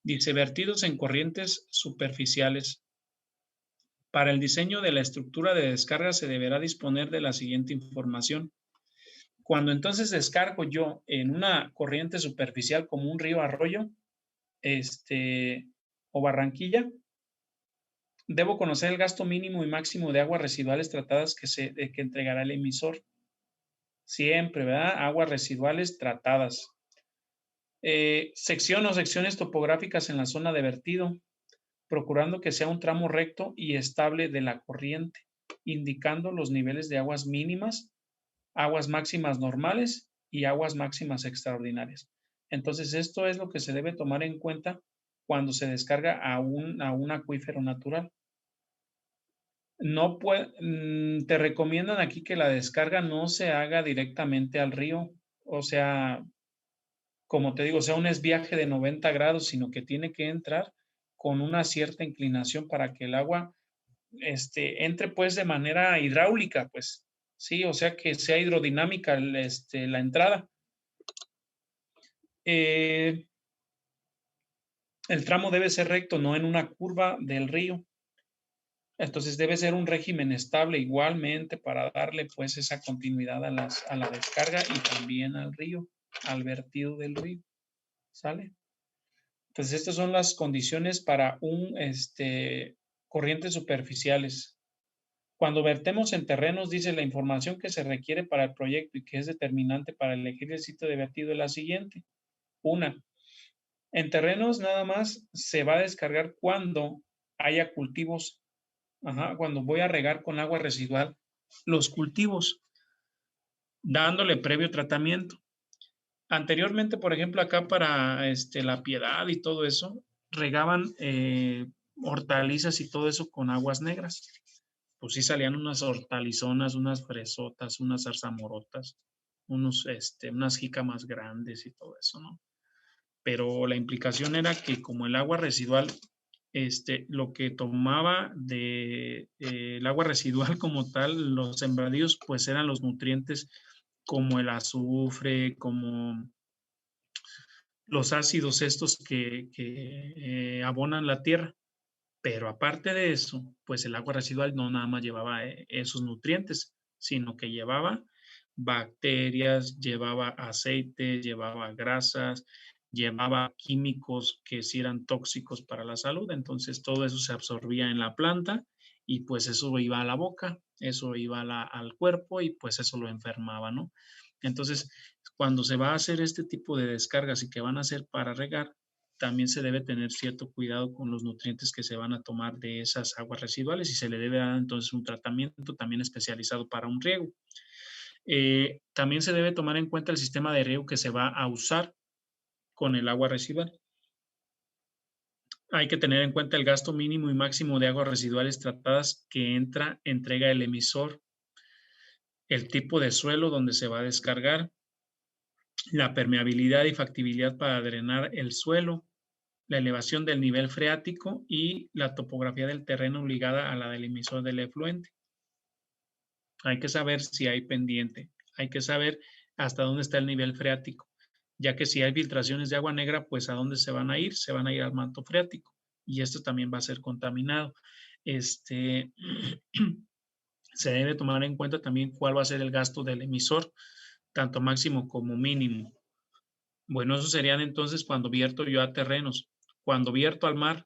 Speaker 1: Dice, vertidos en corrientes superficiales. Para el diseño de la estructura de descarga se deberá disponer de la siguiente información. Cuando entonces descargo yo en una corriente superficial como un río, arroyo, o barranquilla, debo conocer el gasto mínimo y máximo de aguas residuales tratadas que entregará el emisor. Siempre, ¿verdad? Aguas residuales tratadas. Sección o secciones topográficas en la zona de vertido, procurando que sea un tramo recto y estable de la corriente, indicando los niveles de aguas mínimas, aguas máximas normales y aguas máximas extraordinarias. Entonces, esto es lo que se debe tomar en cuenta cuando se descarga a un acuífero natural. No te recomiendan aquí que la descarga no se haga directamente al río, o sea, como te digo, sea un viaje de 90 grados, sino que tiene que entrar con una cierta inclinación para que el agua entre pues de manera hidráulica, pues, sí, o sea que sea hidrodinámica la entrada. El tramo debe ser recto, no en una curva del río. Entonces debe ser un régimen estable igualmente para darle pues esa continuidad a la descarga y también al río, al vertido del río. ¿Sale? Entonces estas son las condiciones para corrientes superficiales. Cuando vertemos en terrenos, dice la información que se requiere para el proyecto y que es determinante para elegir el sitio de vertido es la siguiente. Una, en terrenos nada más se va a descargar cuando haya cultivos. Cuando voy a regar con agua residual los cultivos, dándole previo tratamiento. Anteriormente, por ejemplo, acá para La Piedad y todo eso, regaban hortalizas y todo eso con aguas negras. Pues sí salían unas hortalizonas, unas fresotas, unas zarzamorotas, unas jícamas grandes y todo eso, ¿no? Pero la implicación era que como el agua residual, lo que tomaba el agua residual como tal, los sembradíos, pues eran los nutrientes como el azufre, como los ácidos estos que abonan la tierra. Pero aparte de eso, pues el agua residual no nada más llevaba esos nutrientes, sino que llevaba bacterias, llevaba aceites, llevaba grasas, llevaba químicos que sí eran tóxicos para la salud. Entonces todo eso se absorbía en la planta y pues eso iba a la boca, eso iba al cuerpo y pues eso lo enfermaba, ¿no? Entonces, cuando se va a hacer este tipo de descargas y que van a ser para regar, también se debe tener cierto cuidado con los nutrientes que se van a tomar de esas aguas residuales y se le debe dar entonces un tratamiento también especializado para un riego. También se debe tomar en cuenta el sistema de riego que se va a usar con el agua residual. Hay que tener en cuenta el gasto mínimo y máximo de aguas residuales tratadas que entrega el emisor, el tipo de suelo donde se va a descargar, la permeabilidad y factibilidad para drenar el suelo, la elevación del nivel freático y la topografía del terreno ligada a la del emisor del efluente. Hay que saber si hay pendiente, hay que saber hasta dónde está el nivel freático, ya que si hay filtraciones de agua negra, pues a dónde se van a ir al manto freático y esto también va a ser contaminado. Se debe tomar en cuenta también cuál va a ser el gasto del emisor, tanto máximo como mínimo. Bueno, eso serían entonces cuando vierto yo a terrenos. Cuando vierto al mar,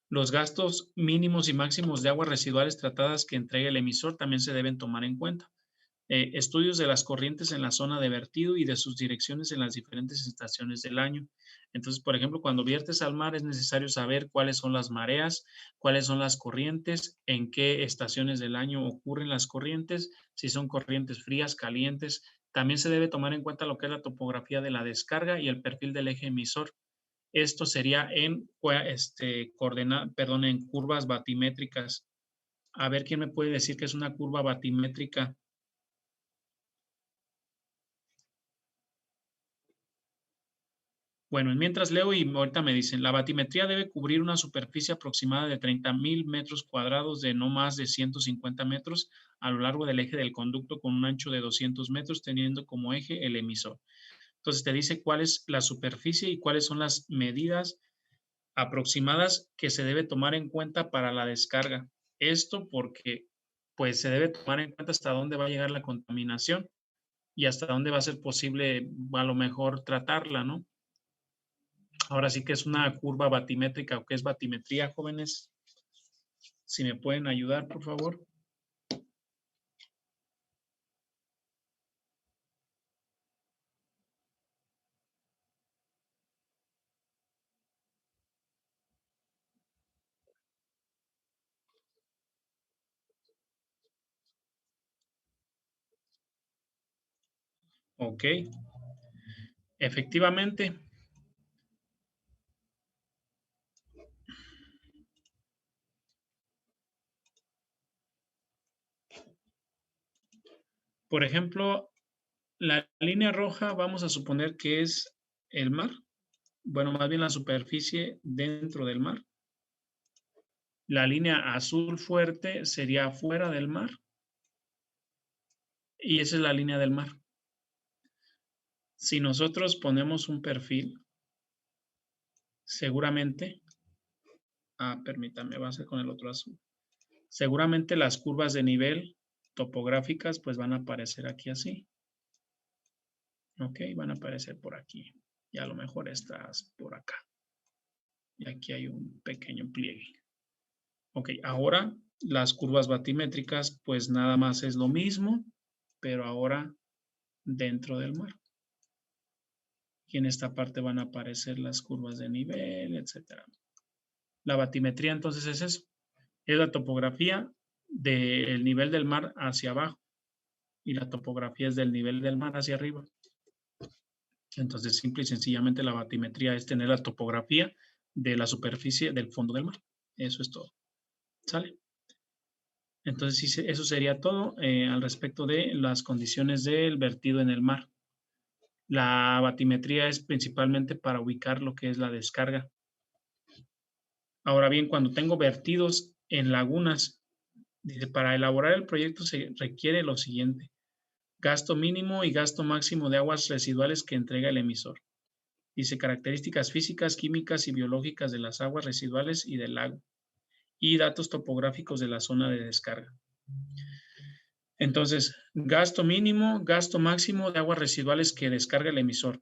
Speaker 1: los gastos mínimos y máximos de aguas residuales tratadas que entregue el emisor también se deben tomar en cuenta. Estudios de las corrientes en la zona de vertido y de sus direcciones en las diferentes estaciones del año. Entonces, por ejemplo, cuando viertes al mar es necesario saber cuáles son las mareas, cuáles son las corrientes, en qué estaciones del año ocurren las corrientes, si son corrientes frías, calientes. También se debe tomar en cuenta lo que es la topografía de la descarga y el perfil del eje emisor. Esto sería en curvas batimétricas. A ver quién me puede decir qué es una curva batimétrica. Bueno, mientras leo y ahorita me dicen, la batimetría debe cubrir una superficie aproximada de 30,000 metros cuadrados de no más de 150 metros a lo largo del eje del conducto con un ancho de 200 metros, teniendo como eje el emisor. Entonces te dice cuál es la superficie y cuáles son las medidas aproximadas que se debe tomar en cuenta para la descarga. Esto porque pues se debe tomar en cuenta hasta dónde va a llegar la contaminación y hasta dónde va a ser posible a lo mejor tratarla, ¿no? Ahora sí que es una curva batimétrica o qué es batimetría, jóvenes. Si me pueden ayudar, por favor. Ok, efectivamente. Por ejemplo, la línea roja vamos a suponer que es el mar. Bueno, más bien la superficie dentro del mar. La línea azul fuerte sería fuera del mar. Y esa es la línea del mar. Si nosotros ponemos un perfil, seguramente, permítame, va a ser con el otro azul. Seguramente las curvas de nivel topográficas pues van a aparecer aquí así. Ok, van a aparecer por aquí. Y a lo mejor estás por acá. Y aquí hay un pequeño pliegue. Ok, ahora las curvas batimétricas pues nada más es lo mismo, pero ahora dentro del mar. Y en esta parte van a aparecer las curvas de nivel, etcétera. La batimetría entonces es eso. Es la topografía del nivel del mar hacia abajo y la topografía es del nivel del mar hacia arriba. Entonces, simple y sencillamente la batimetría es tener la topografía de la superficie del fondo del mar. Eso es todo. ¿Sale? Entonces, sí, eso sería todo al respecto de las condiciones del vertido en el mar. La batimetría es principalmente para ubicar lo que es la descarga. Ahora bien, cuando tengo vertidos en lagunas, dice, para elaborar el proyecto se requiere lo siguiente: gasto mínimo y gasto máximo de aguas residuales que entrega el emisor. Dice características físicas, químicas y biológicas de las aguas residuales y del lago. Y datos topográficos de la zona de descarga. Entonces, gasto mínimo, gasto máximo de aguas residuales que descarga el emisor.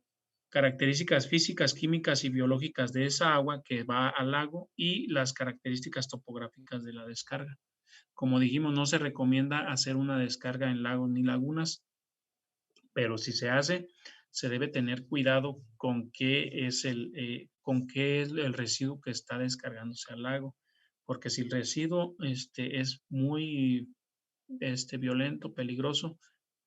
Speaker 1: Características físicas, químicas y biológicas de esa agua que va al lago y las características topográficas de la descarga. Como dijimos, no se recomienda hacer una descarga en lagos ni lagunas, pero si se hace, se debe tener cuidado con qué es el residuo que está descargándose al lago, porque si el residuo es muy violento, peligroso,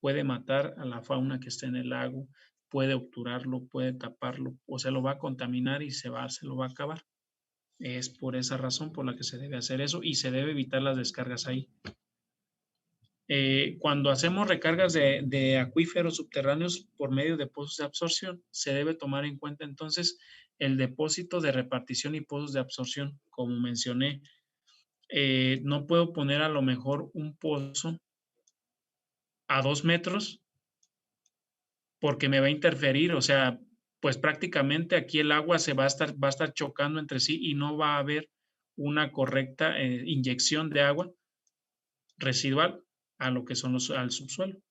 Speaker 1: puede matar a la fauna que está en el lago, puede obturarlo, puede taparlo, o se lo va a contaminar y se lo va a acabar. Es por esa razón por la que se debe hacer eso y se debe evitar las descargas ahí. Cuando hacemos recargas de acuíferos subterráneos por medio de pozos de absorción, se debe tomar en cuenta entonces el depósito de repartición y pozos de absorción. Como mencioné, no puedo poner a lo mejor un pozo a 2 metros porque me va a interferir, o sea, pues prácticamente aquí el agua va a estar chocando entre sí y no va a haber una correcta inyección de agua residual a lo que son al subsuelo.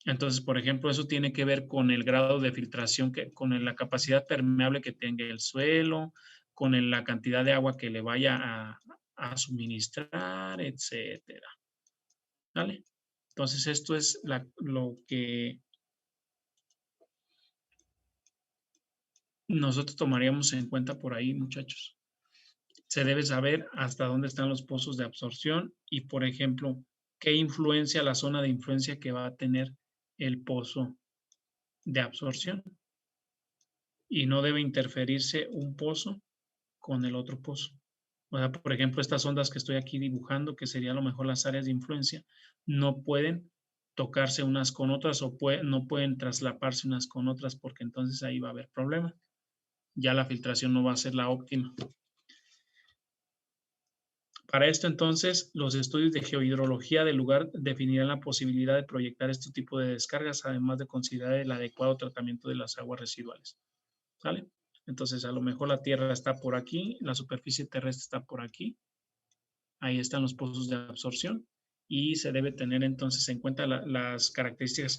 Speaker 1: Entonces, por ejemplo, eso tiene que ver con el grado de filtración, con la capacidad permeable que tenga el suelo, con la cantidad de agua que le vaya a suministrar, etcétera. ¿Vale? Entonces, esto es lo que nosotros tomaríamos en cuenta por ahí, muchachos. Se debe saber hasta dónde están los pozos de absorción y, por ejemplo, qué influencia, la zona de influencia que va a tener el pozo de absorción. Y no debe interferirse un pozo con el otro pozo. O sea, por ejemplo, estas ondas que estoy aquí dibujando, que serían a lo mejor las áreas de influencia, no pueden tocarse unas con otras o no pueden traslaparse unas con otras porque entonces ahí va a haber problema. ya la filtración no va a ser la óptima. Para esto, entonces, los estudios de geohidrología del lugar definirán la posibilidad de proyectar este tipo de descargas, además de considerar el adecuado tratamiento de las aguas residuales. ¿Sale? Entonces, a lo mejor la tierra está por aquí, la superficie terrestre está por aquí. Ahí están los pozos de absorción y se debe tener entonces en cuenta las características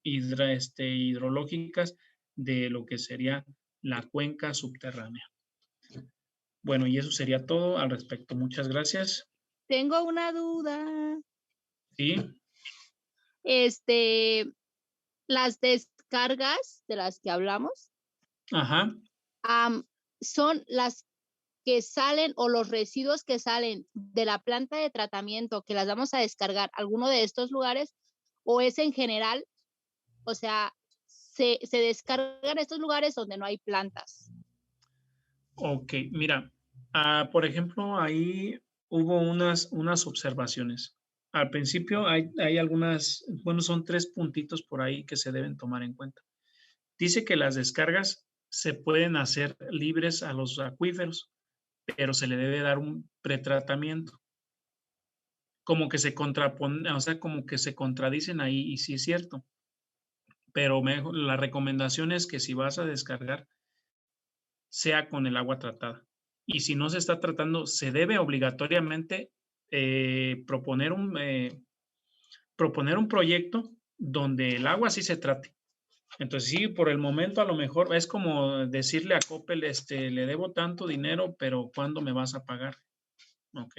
Speaker 1: hidrológicas de lo que sería la cuenca subterránea. Bueno, y eso sería todo al respecto. Muchas gracias.
Speaker 3: Tengo una duda.
Speaker 1: Sí,
Speaker 3: Las descargas de las que hablamos,
Speaker 1: ajá.
Speaker 3: son las que salen o los residuos que salen de la planta de tratamiento que las vamos a descargar a alguno de estos lugares, o es en general, o sea, se descargan estos lugares donde no hay plantas.
Speaker 1: Ok, mira, por ejemplo, ahí hubo unas observaciones. Al principio hay algunas, bueno, son 3 puntitos por ahí que se deben tomar en cuenta. Dice que las descargas se pueden hacer libres a los acuíferos, pero se le debe dar un pretratamiento. Como que se contraponen, o sea, como que se contradicen ahí, y sí es cierto. Pero la recomendación es que si vas a descargar, sea con el agua tratada. Y si no se está tratando, se debe obligatoriamente proponer un proyecto donde el agua sí se trate. Entonces, sí, por el momento a lo mejor es como decirle a Coppel, le debo tanto dinero, pero ¿cuándo me vas a pagar? ¿Ok?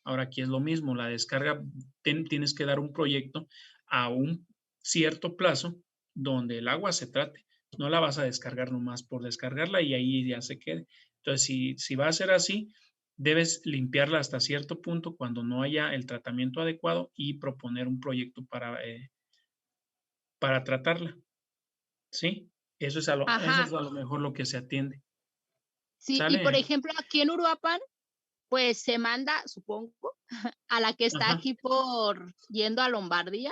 Speaker 1: Ahora aquí es lo mismo, la descarga, tienes que dar un proyecto a un cierto plazo donde el agua se trate. No la vas a descargar nomás por descargarla y ahí ya se quede. Entonces, si va a ser así, debes limpiarla hasta cierto punto cuando no haya el tratamiento adecuado y proponer un proyecto para tratarla. ¿Sí? Eso es
Speaker 3: Ajá,
Speaker 1: a lo mejor lo que se atiende.
Speaker 3: sí, y por
Speaker 1: ¿Sale?
Speaker 3: ejemplo, aquí en Uruapan, pues se manda, supongo, a la que está
Speaker 1: Ajá,
Speaker 3: aquí por yendo a Lombardía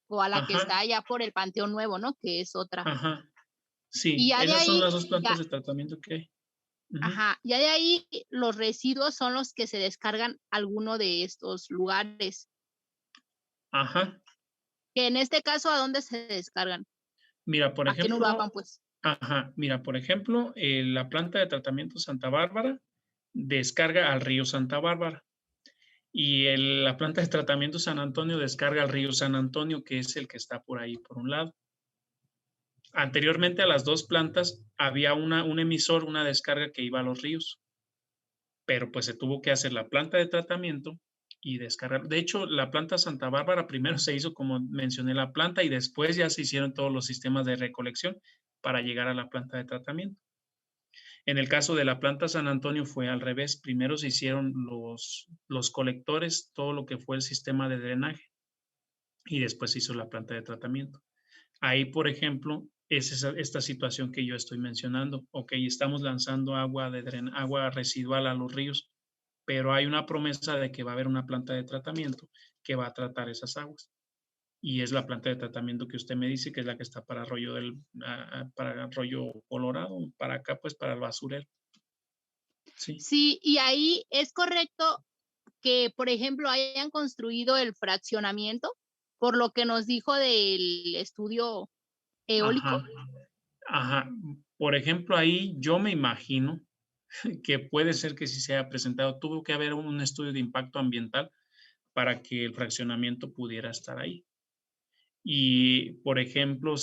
Speaker 3: o a la que
Speaker 1: ajá,
Speaker 3: está allá por el Panteón Nuevo, ¿no? Que es otra.
Speaker 1: ajá.
Speaker 3: Y
Speaker 1: Sí,
Speaker 3: ya de
Speaker 1: esas son
Speaker 3: ahí,
Speaker 1: las 2 plantas
Speaker 3: ya,
Speaker 1: de tratamiento que hay. Ujú.
Speaker 3: ajá, ya de ahí los residuos son los que se descargan a alguno de estos lugares.
Speaker 1: Ajá.
Speaker 3: Que en este caso, ¿a dónde se descargan?
Speaker 1: Mira, por
Speaker 3: Aquí en
Speaker 1: ejemplo,
Speaker 3: Uruapan, pues.
Speaker 1: la planta de tratamiento Santa Bárbara descarga al río Santa Bárbara y la planta de tratamiento San Antonio descarga al río San Antonio, que es el que está por ahí por un lado. Anteriormente a las 2 plantas había un emisor, una descarga que iba a los ríos, pero pues se tuvo que hacer la planta de tratamiento y descargar. De hecho, la planta Santa Bárbara primero se hizo, como mencioné, la planta y después ya se hicieron todos los sistemas de recolección para llegar a la planta de tratamiento. En el caso de la planta San Antonio fue al revés. Primero se hicieron los colectores, todo lo que fue el sistema de drenaje y después se hizo la planta de tratamiento. Ahí, por ejemplo, es esta situación que yo estoy mencionando. Ok, estamos lanzando agua residual a los ríos, pero hay una promesa de que va a haber una planta de tratamiento que va a tratar esas aguas. Y es la planta de tratamiento que usted me dice, que es la que está para para Arroyo Colorado, para acá, pues para el basurero. Sí.
Speaker 3: Sí, y ahí es correcto que, por ejemplo, hayan construido el fraccionamiento, por lo que nos dijo del estudio eólico.
Speaker 1: Ajá, ajá. Por ejemplo, ahí yo me imagino que puede ser que sí se haya presentado. Tuvo que haber un estudio de impacto ambiental para que el fraccionamiento pudiera estar ahí. Y, por ejemplo,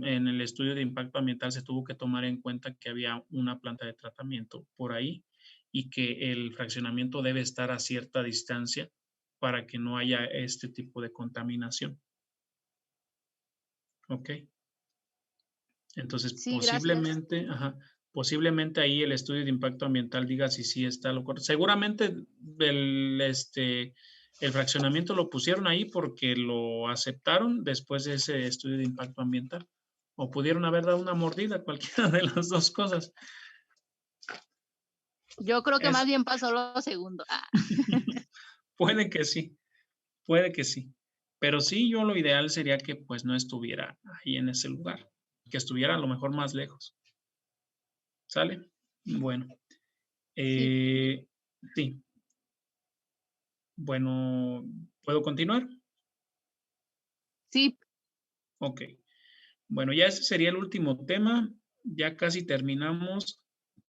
Speaker 1: en el estudio de impacto ambiental se tuvo que tomar en cuenta que había una planta de tratamiento por ahí y que el fraccionamiento debe estar a cierta distancia para que no haya este tipo de contaminación. ¿Ok? Entonces,
Speaker 3: Sí, gracias.
Speaker 1: posiblemente ahí el estudio de impacto ambiental diga si sí está lo correcto. Seguramente el fraccionamiento lo pusieron ahí porque lo aceptaron después de ese estudio de impacto ambiental. O pudieron haber dado una mordida, cualquiera de las dos cosas.
Speaker 3: Yo creo que más
Speaker 1: Es,
Speaker 3: bien pasó lo segundo.
Speaker 1: puede que sí, puede que sí. Pero sí, yo lo ideal sería que pues no estuviera ahí en ese lugar, que estuviera a lo mejor más lejos. ¿Sale? Bueno.
Speaker 3: Sí.
Speaker 1: Sí. Bueno, ¿puedo continuar?
Speaker 3: Sí,
Speaker 1: Ok. Bueno, ya ese sería el último tema. Ya casi terminamos,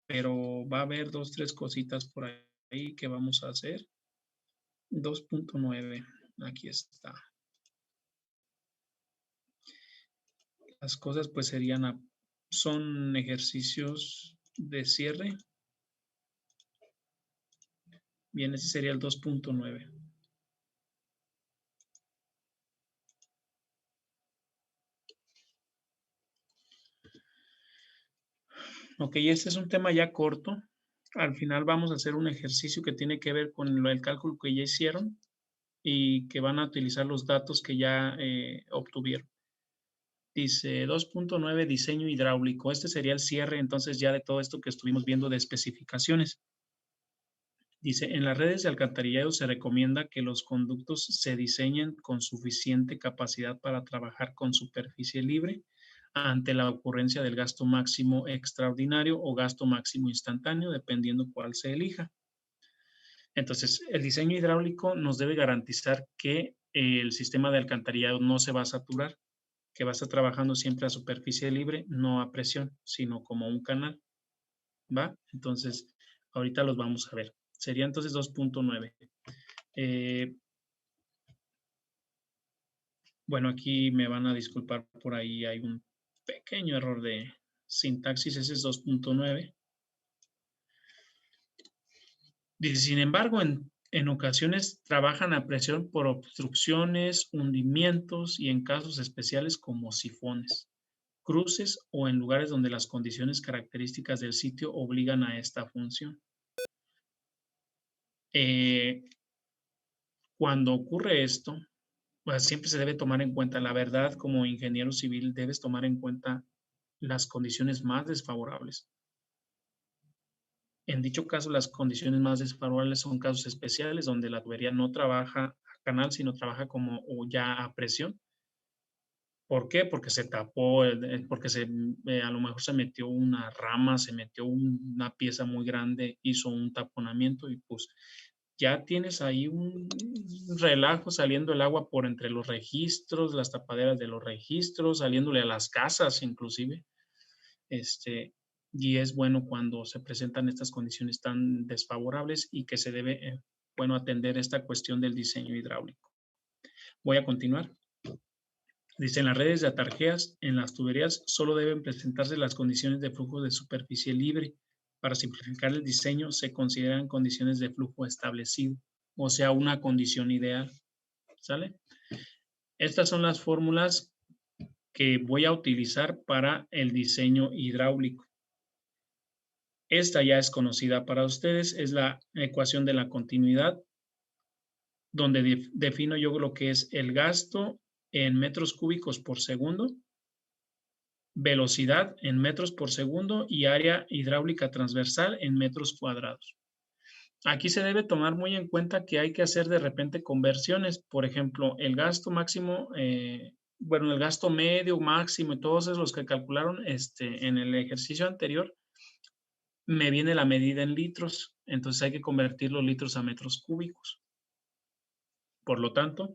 Speaker 1: pero va a haber 2, 3 cositas por ahí que vamos a hacer. 2.9. Aquí está. Las cosas pues serían, son ejercicios de cierre. Bien, ese sería el 2.9. Ok, este es un tema ya corto. Al final vamos a hacer un ejercicio que tiene que ver con el cálculo que ya hicieron y que van a utilizar los datos que ya obtuvieron. Dice 2.9, diseño hidráulico. Este sería el cierre entonces ya de todo esto que estuvimos viendo de especificaciones. Dice, en las redes de alcantarillado se recomienda que los conductos se diseñen con suficiente capacidad para trabajar con superficie libre ante la ocurrencia del gasto máximo extraordinario o gasto máximo instantáneo, dependiendo cuál se elija. Entonces, el diseño hidráulico nos debe garantizar que el sistema de alcantarillado no se va a saturar, que va a estar trabajando siempre a superficie libre, no a presión, sino como un canal, ¿va? Entonces, ahorita los vamos a ver. Sería entonces 2.9. Bueno, aquí me van a disculpar por ahí, hay un pequeño error de sintaxis, ese es 2.9. Dice, sin embargo, en ocasiones trabajan a presión por obstrucciones, hundimientos y en casos especiales como sifones, cruces o en lugares donde las condiciones características del sitio obligan a esta función. Cuando ocurre esto, pues siempre se debe tomar en cuenta, la verdad, como ingeniero civil, debes tomar en cuenta las condiciones más desfavorables. En dicho caso, las condiciones más desfavorables son casos especiales donde la tubería no trabaja a canal, sino trabaja como o ya a presión. ¿Por qué? Porque se tapó, porque a lo mejor se metió una rama, se metió una pieza muy grande, hizo un taponamiento y pues ya tienes ahí un relajo saliendo el agua por entre los registros, las tapaderas de los registros, saliéndole a las casas inclusive. Y es bueno cuando se presentan estas condiciones tan desfavorables y que se debe, bueno, atender esta cuestión del diseño hidráulico. Voy a continuar. Dice, en las redes de atarjeas, en las tuberías, solo deben presentarse las condiciones de flujo de superficie libre. Para simplificar el diseño, se consideran condiciones de flujo establecido, o sea, una condición ideal. ¿Sale? Estas son las fórmulas que voy a utilizar para el diseño hidráulico. Esta ya es conocida para ustedes, es la ecuación de la continuidad, donde defino yo lo que es el gasto en metros cúbicos por segundo, velocidad en metros por segundo y área hidráulica transversal en metros cuadrados. Aquí se debe tomar muy en cuenta que hay que hacer de repente conversiones. Por ejemplo, el gasto máximo, el gasto medio, máximo y todos esos los que calcularon en el ejercicio anterior, me viene la medida en litros. Entonces hay que convertir los litros a metros cúbicos. Por lo tanto,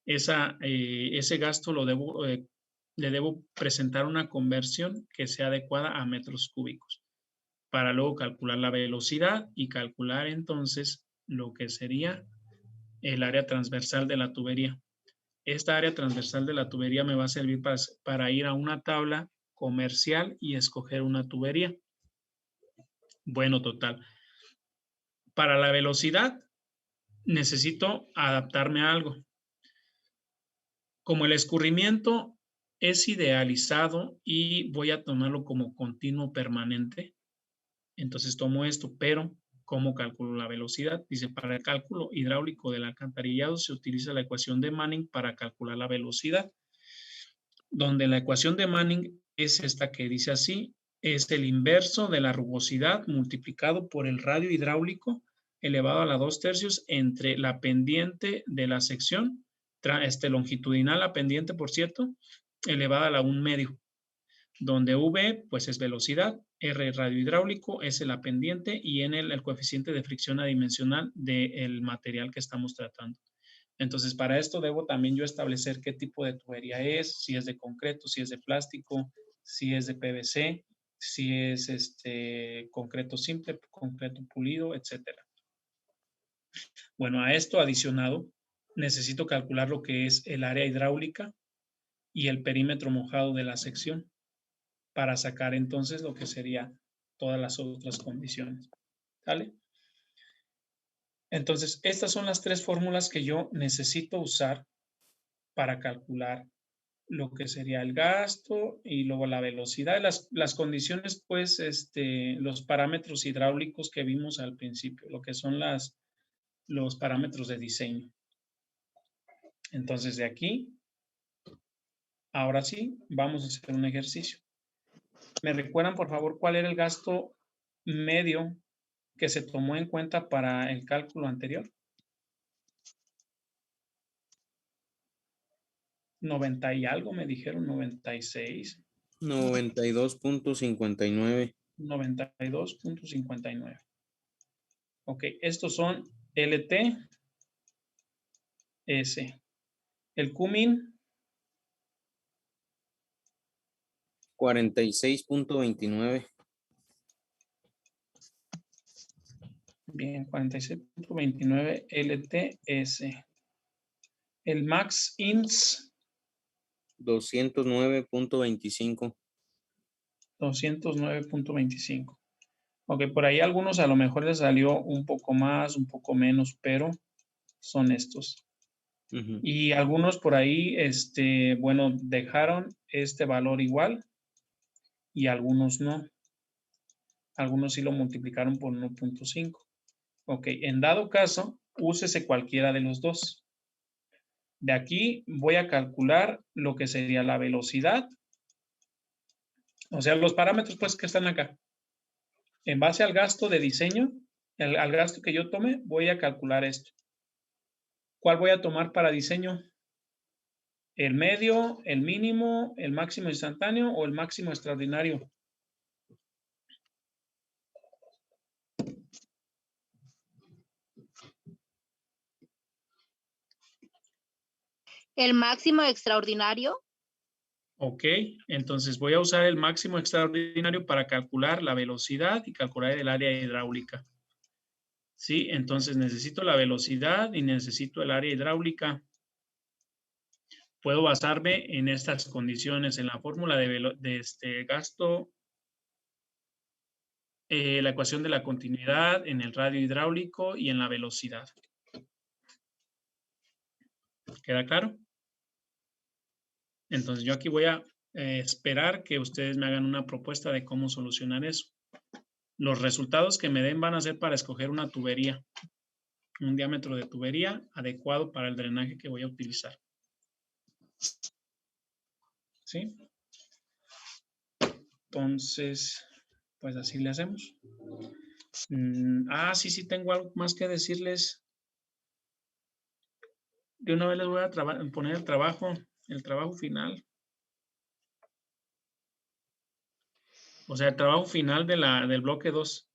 Speaker 1: ese gasto le debo presentar una conversión que sea adecuada a metros cúbicos para luego calcular la velocidad y calcular entonces lo que sería el área transversal de la tubería. Esta área transversal de la tubería me va a servir para ir a una tabla comercial y escoger una tubería. Bueno, total. Para la velocidad necesito adaptarme a algo. Como el escurrimiento es idealizado y voy a tomarlo como continuo permanente, entonces tomo esto, pero ¿cómo calculo la velocidad? Dice, para el cálculo hidráulico del alcantarillado se utiliza la ecuación de Manning para calcular la velocidad, donde la ecuación de Manning es esta que dice así, es el inverso de la rugosidad multiplicado por el radio hidráulico elevado a la 2/3 entre la pendiente de la sección longitudinal, la pendiente, por cierto, elevada a la 1/2. donde V pues es velocidad, R radio hidráulico, S la pendiente y N el coeficiente de fricción adimensional del material que estamos tratando. Entonces, para esto debo también yo establecer qué tipo de tubería es, si es de concreto, si es de plástico, si es de PVC, si es concreto simple, concreto pulido, etcétera. Bueno, a esto adicionado, necesito calcular lo que es el área hidráulica y el perímetro mojado de la sección para sacar entonces lo que sería todas las otras condiciones. ¿Sale? Entonces, estas son las tres fórmulas que yo necesito usar para calcular lo que sería el gasto y luego la velocidad, las condiciones, pues, los parámetros hidráulicos que vimos al principio, lo que son los parámetros de diseño. Entonces, de aquí, ahora sí, vamos a hacer un ejercicio. ¿Me recuerdan, por favor, cuál era el gasto medio que se tomó en cuenta para el cálculo anterior? 90 y algo, me dijeron, 96.
Speaker 4: 92.59.
Speaker 1: 92.59. Ok, estos son LT, S. El cumin,
Speaker 4: 46.29.
Speaker 1: bien, 46.29 LTS. El max ins,
Speaker 4: 209.25.
Speaker 1: 209.25. Ok, por ahí algunos a lo mejor les salió un poco más, un poco menos, pero son estos. Y algunos por ahí, bueno, dejaron este valor igual y algunos no. Algunos sí lo multiplicaron por 1.5. Ok, en dado caso, úsese cualquiera de los dos. De aquí voy a calcular lo que sería la velocidad. O sea, los parámetros pues que están acá. En base al gasto de diseño, al gasto que yo tome, voy a calcular esto. ¿Cuál voy a tomar para diseño? ¿El medio, el mínimo, el máximo instantáneo o el máximo extraordinario?
Speaker 3: El máximo extraordinario.
Speaker 1: Ok, entonces voy a usar el máximo extraordinario para calcular la velocidad y calcular el área hidráulica. Sí, entonces necesito la velocidad y necesito el área hidráulica. Puedo basarme en estas condiciones, en la fórmula de este gasto, la ecuación de la continuidad, en el radio hidráulico y en la velocidad. ¿Queda claro? Entonces yo aquí voy a esperar que ustedes me hagan una propuesta de cómo solucionar eso. Los resultados que me den van a ser para escoger una tubería, un diámetro de tubería adecuado para el drenaje que voy a utilizar. ¿Sí? Entonces, pues así le hacemos. Sí, tengo algo más que decirles. De una vez les voy a poner el trabajo final. O sea, el trabajo final del bloque 2.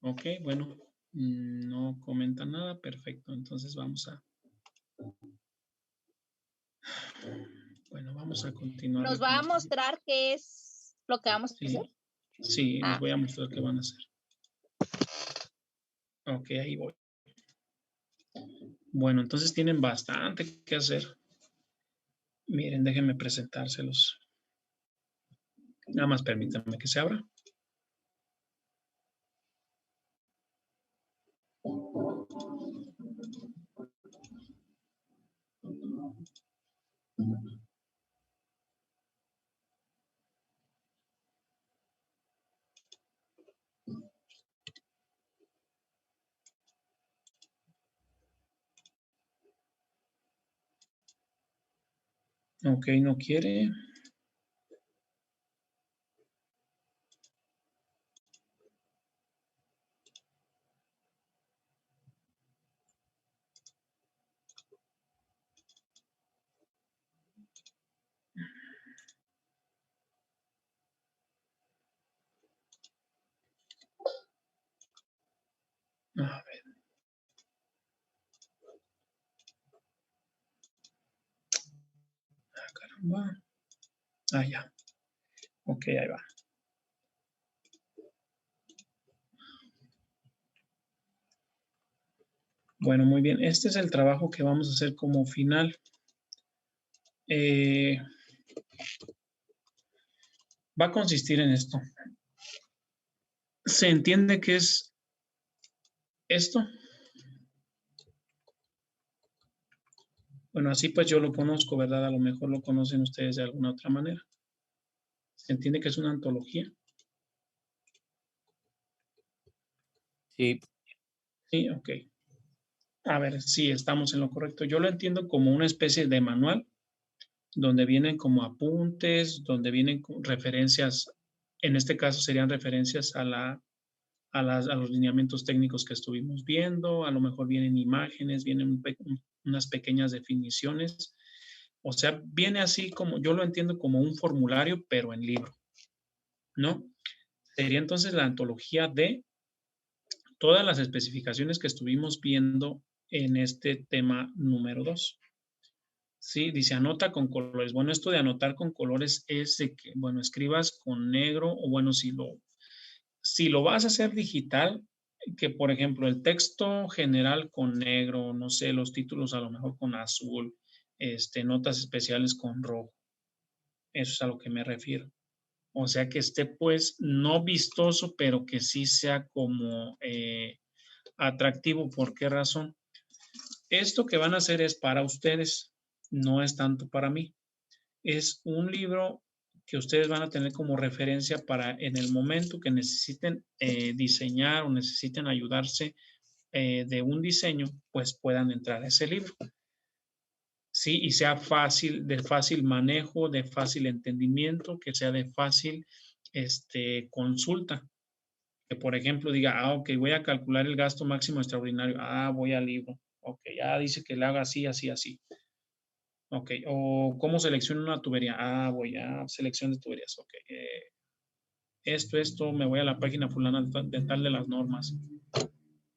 Speaker 1: Ok, bueno, no comentan nada, perfecto. Entonces vamos a continuar.
Speaker 3: ¿Nos va a mostrar qué es lo que vamos a hacer?
Speaker 1: Sí, les voy a mostrar qué van a hacer. Ok, ahí voy. Bueno, entonces tienen bastante que hacer. Miren, déjenme presentárselos. Nada más permítanme que se abra. Ok, no quiere. va. Ah, ya. Ok, ahí va. Bueno, muy bien. Este es el trabajo que vamos a hacer como final. Va a consistir en esto. ¿Se entiende qué es esto? Bueno, así pues yo lo conozco, ¿verdad? A lo mejor lo conocen ustedes de alguna otra manera. ¿Se entiende que es una antología?
Speaker 4: Sí.
Speaker 1: Sí, ok. A ver, sí, estamos en lo correcto. Yo lo entiendo como una especie de manual donde vienen como apuntes, donde vienen referencias, en este caso serían referencias a los lineamientos técnicos que estuvimos viendo, a lo mejor vienen imágenes, vienen unas pequeñas definiciones. O sea, viene así como, yo lo entiendo como un formulario, pero en libro, ¿no? Sería entonces la antología de todas las especificaciones que estuvimos viendo en este tema número 2. Sí, dice anota con colores. Bueno, esto de anotar con colores es de que, bueno, escribas con negro o bueno, si lo vas a hacer digital, que por ejemplo el texto general con negro, no sé, los títulos a lo mejor con azul, notas especiales con rojo. Eso es a lo que me refiero. O sea que esté pues no vistoso, pero que sí sea como atractivo. ¿Por qué razón? Esto que van a hacer es para ustedes, no es tanto para mí. Es un libro que ustedes van a tener como referencia para en el momento que necesiten diseñar o necesiten ayudarse de un diseño, pues puedan entrar a ese libro. Sí, y sea fácil, de fácil manejo, de fácil entendimiento, que sea de fácil consulta. Que por ejemplo diga, ok, voy a calcular el gasto máximo extraordinario. Voy al libro. Ok, ya dice que le haga así, así, así. Ok, o cómo selecciono una tubería. Voy a selección de tuberías. Ok, esto, me voy a la página fulana de tal de las normas.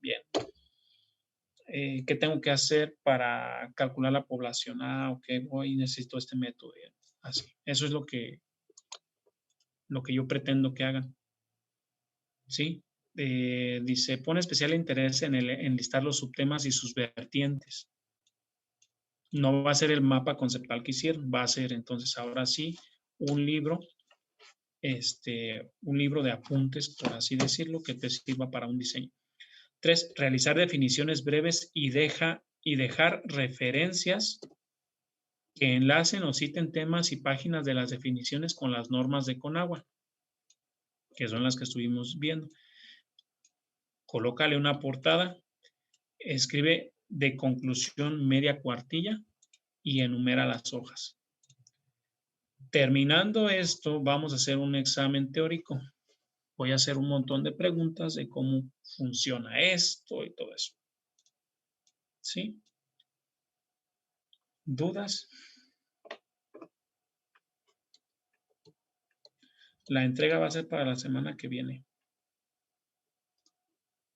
Speaker 1: Bien. ¿Qué tengo que hacer para calcular la población? Ok, voy y necesito este método. Bien. Así. Eso es lo que yo pretendo que hagan. ¿Sí? Dice, pone especial interés en listar los subtemas y sus vertientes. No va a ser el mapa conceptual que hicieron, va a ser entonces ahora sí un libro de apuntes, por así decirlo, que te sirva para un diseño. 3, realizar definiciones breves y dejar referencias que enlacen o citen temas y páginas de las definiciones con las normas de Conagua, que son las que estuvimos viendo. Colócale una portada, escribe de conclusión media cuartilla y enumera las hojas. Terminando esto, vamos a hacer un examen teórico. Voy a hacer un montón de preguntas de cómo funciona esto y todo eso. ¿Sí? ¿Dudas? La entrega va a ser para la semana que viene.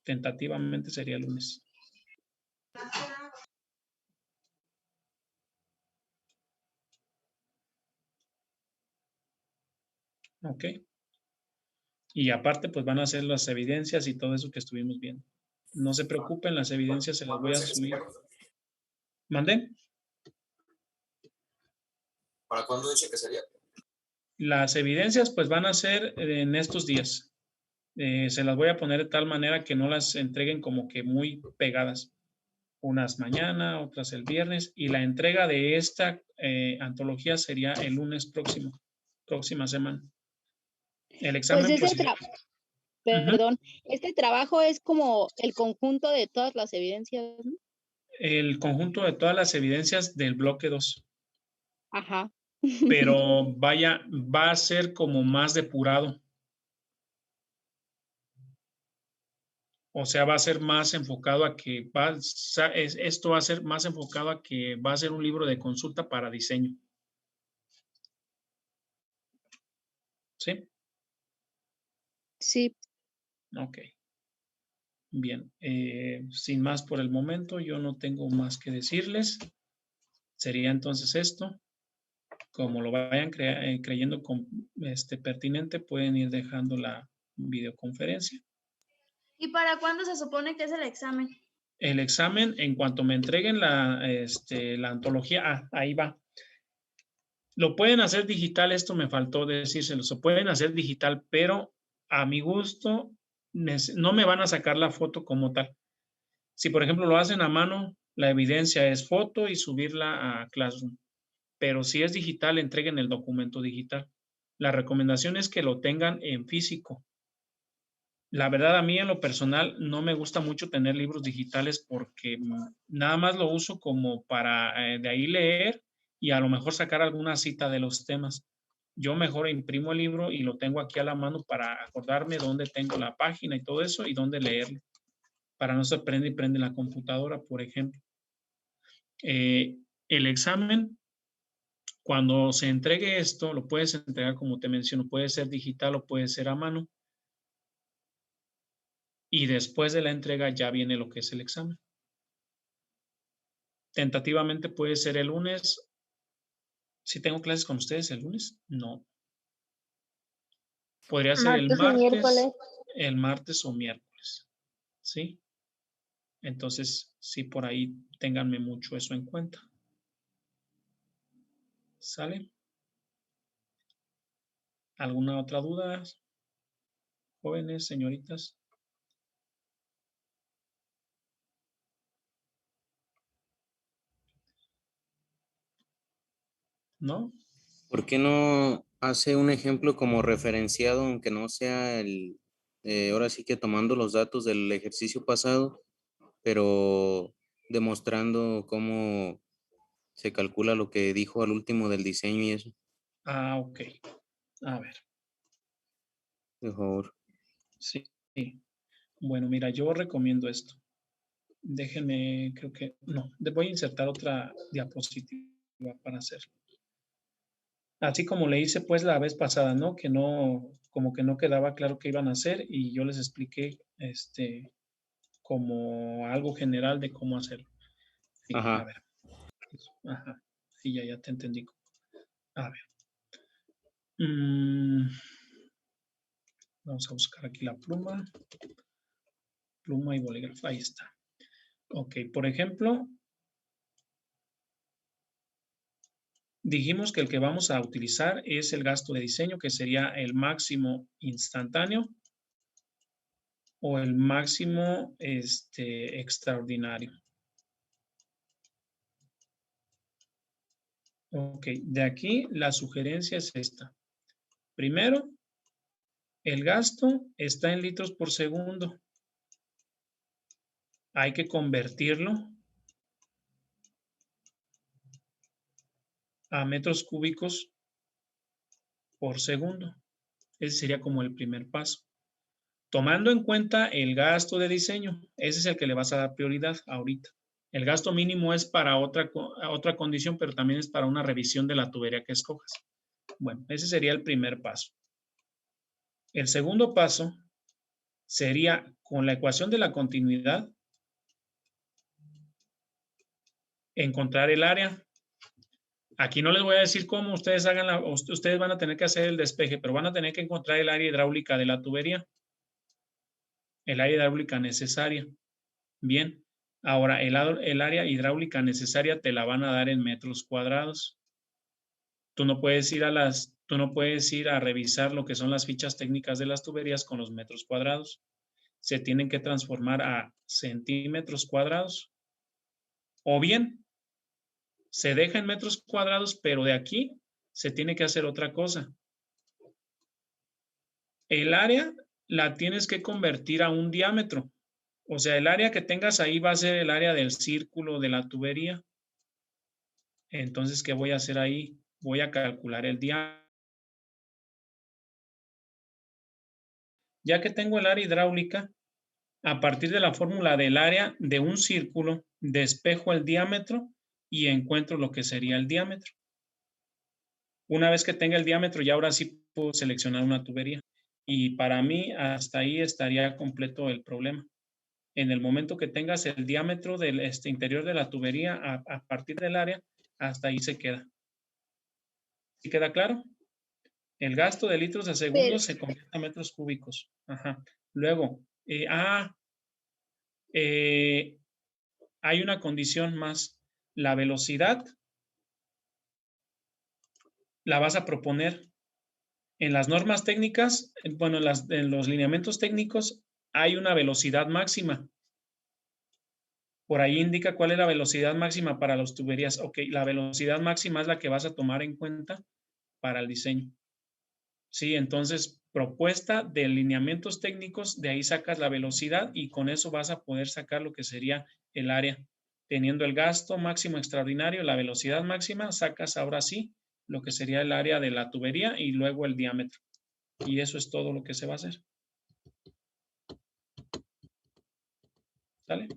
Speaker 1: Tentativamente sería el lunes. Ok. Y aparte, pues van a hacer las evidencias y todo eso que estuvimos viendo. No se preocupen, las evidencias se las voy a subir. ¿Mandé?
Speaker 5: ¿Para cuándo dice que sería?
Speaker 1: Las evidencias, pues van a ser en estos días. Se las voy a poner de tal manera que no las entreguen como que muy pegadas. Unas mañana, otras el viernes. Y la entrega de esta antología sería el lunes próxima semana. El
Speaker 3: Pues
Speaker 1: examen, pues sí.
Speaker 3: perdón, este trabajo es como el conjunto de todas las evidencias, ¿no?
Speaker 1: El conjunto de todas las evidencias del bloque 2.
Speaker 3: Ajá.
Speaker 1: Pero va a ser como más depurado. O sea, va a ser más enfocado a que esto va a ser más enfocado a que va a ser un libro de consulta para diseño. ¿Sí?
Speaker 3: Sí.
Speaker 1: Ok. Bien. Sin más por el momento, yo no tengo más que decirles. Sería entonces esto. Como lo vayan creyendo pertinente, pueden ir dejando la videoconferencia.
Speaker 6: ¿Y para cuándo se supone que es el examen?
Speaker 1: El examen, en cuanto me entreguen la antología, ahí va. Lo pueden hacer digital, esto me faltó decírselo, se pueden hacer digital, pero a mi gusto no me van a sacar la foto como tal. Si, por ejemplo, lo hacen a mano, la evidencia es foto y subirla a Classroom. Pero si es digital, entreguen el documento digital. La recomendación es que lo tengan en físico. La verdad, a mí en lo personal no me gusta mucho tener libros digitales porque nada más lo uso como para de ahí leer y a lo mejor sacar alguna cita de los temas. Yo mejor imprimo el libro y lo tengo aquí a la mano para acordarme dónde tengo la página y todo eso y dónde leerlo. Para no se prende y prende la computadora, por ejemplo. El examen, cuando se entregue esto, lo puedes entregar como te menciono, puede ser digital o puede ser a mano. Y después de la entrega ya viene lo que es el examen. Tentativamente puede ser el lunes. ¿Sí tengo clases con ustedes el lunes? No. Podría ser el martes o miércoles. ¿Sí? Entonces, sí, por ahí ténganme mucho eso en cuenta. ¿Sale? ¿Alguna otra duda? Jóvenes, señoritas. ¿No?
Speaker 4: ¿Por qué no hace un ejemplo como referenciado, aunque no sea ahora sí que tomando los datos del ejercicio pasado, pero demostrando cómo se calcula lo que dijo al último del diseño y eso?
Speaker 1: Ah, ok. A ver.
Speaker 4: Por favor.
Speaker 1: Sí. Bueno, mira, yo recomiendo esto. Déjenme, creo que, no, voy a insertar otra diapositiva para hacerlo. Así como le hice pues la vez pasada, ¿no? Que no, como que no quedaba claro qué iban a hacer y yo les expliqué, como algo general de cómo hacerlo. Sí,
Speaker 4: Ajá.
Speaker 1: a ver. Ajá. Sí, ya te entendí. A ver. Vamos a buscar aquí la pluma. Pluma y bolígrafo. Ahí está. Ok, por ejemplo, dijimos que el que vamos a utilizar es el gasto de diseño, que sería el máximo instantáneo o el máximo extraordinario. Ok, de aquí la sugerencia es esta. Primero, el gasto está en litros por segundo. Hay que convertirlo a metros cúbicos por segundo. Ese sería como el primer paso. Tomando en cuenta el gasto de diseño, ese es el que le vas a dar prioridad ahorita. El gasto mínimo es para otra condición, pero también es para una revisión de la tubería que escojas. Bueno, ese sería el primer paso. El segundo paso sería con la ecuación de la continuidad, encontrar el área. Aquí no les voy a decir cómo ustedes ustedes van a tener que hacer el despeje, pero van a tener que encontrar el área hidráulica de la tubería. El área hidráulica necesaria. Bien, ahora el área hidráulica necesaria te la van a dar en metros cuadrados. Tú no puedes ir a revisar lo que son las fichas técnicas de las tuberías con los metros cuadrados. Se tienen que transformar a centímetros cuadrados. O bien, se deja en metros cuadrados, pero de aquí se tiene que hacer otra cosa. El área la tienes que convertir a un diámetro. O sea, el área que tengas ahí va a ser el área del círculo de la tubería. Entonces, ¿qué voy a hacer ahí? Voy a calcular el diámetro. Ya que tengo el área hidráulica, a partir de la fórmula del área de un círculo, despejo el diámetro y encuentro lo que sería el diámetro. Una vez que tenga el diámetro, ya ahora sí puedo seleccionar una tubería. Y para mí, hasta ahí estaría completo el problema. En el momento que tengas el diámetro del interior de la tubería, a partir del área, hasta ahí se queda. ¿Sí queda claro? El gasto de litros de segundo se convierte a metros cúbicos. Ajá. Luego, hay una condición más. La velocidad la vas a proponer. En las normas técnicas, bueno, en los lineamientos técnicos hay una velocidad máxima. Por ahí indica cuál es la velocidad máxima para las tuberías. Ok, la velocidad máxima es la que vas a tomar en cuenta para el diseño. Sí, entonces, propuesta de lineamientos técnicos, de ahí sacas la velocidad y con eso vas a poder sacar lo que sería el área. Teniendo el gasto máximo extraordinario, la velocidad máxima, sacas ahora sí lo que sería el área de la tubería y luego el diámetro. Y eso es todo lo que se va a hacer. ¿Sale?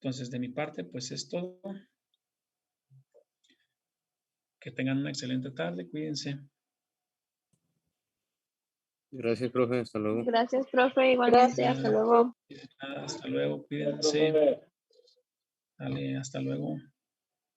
Speaker 1: Entonces, de mi parte, pues es todo. Que tengan una excelente tarde. Cuídense.
Speaker 4: Gracias, profe. Hasta luego.
Speaker 6: Gracias, profe. Igualmente, hasta luego.
Speaker 1: Hasta luego. Cuídense. Dale, hasta luego.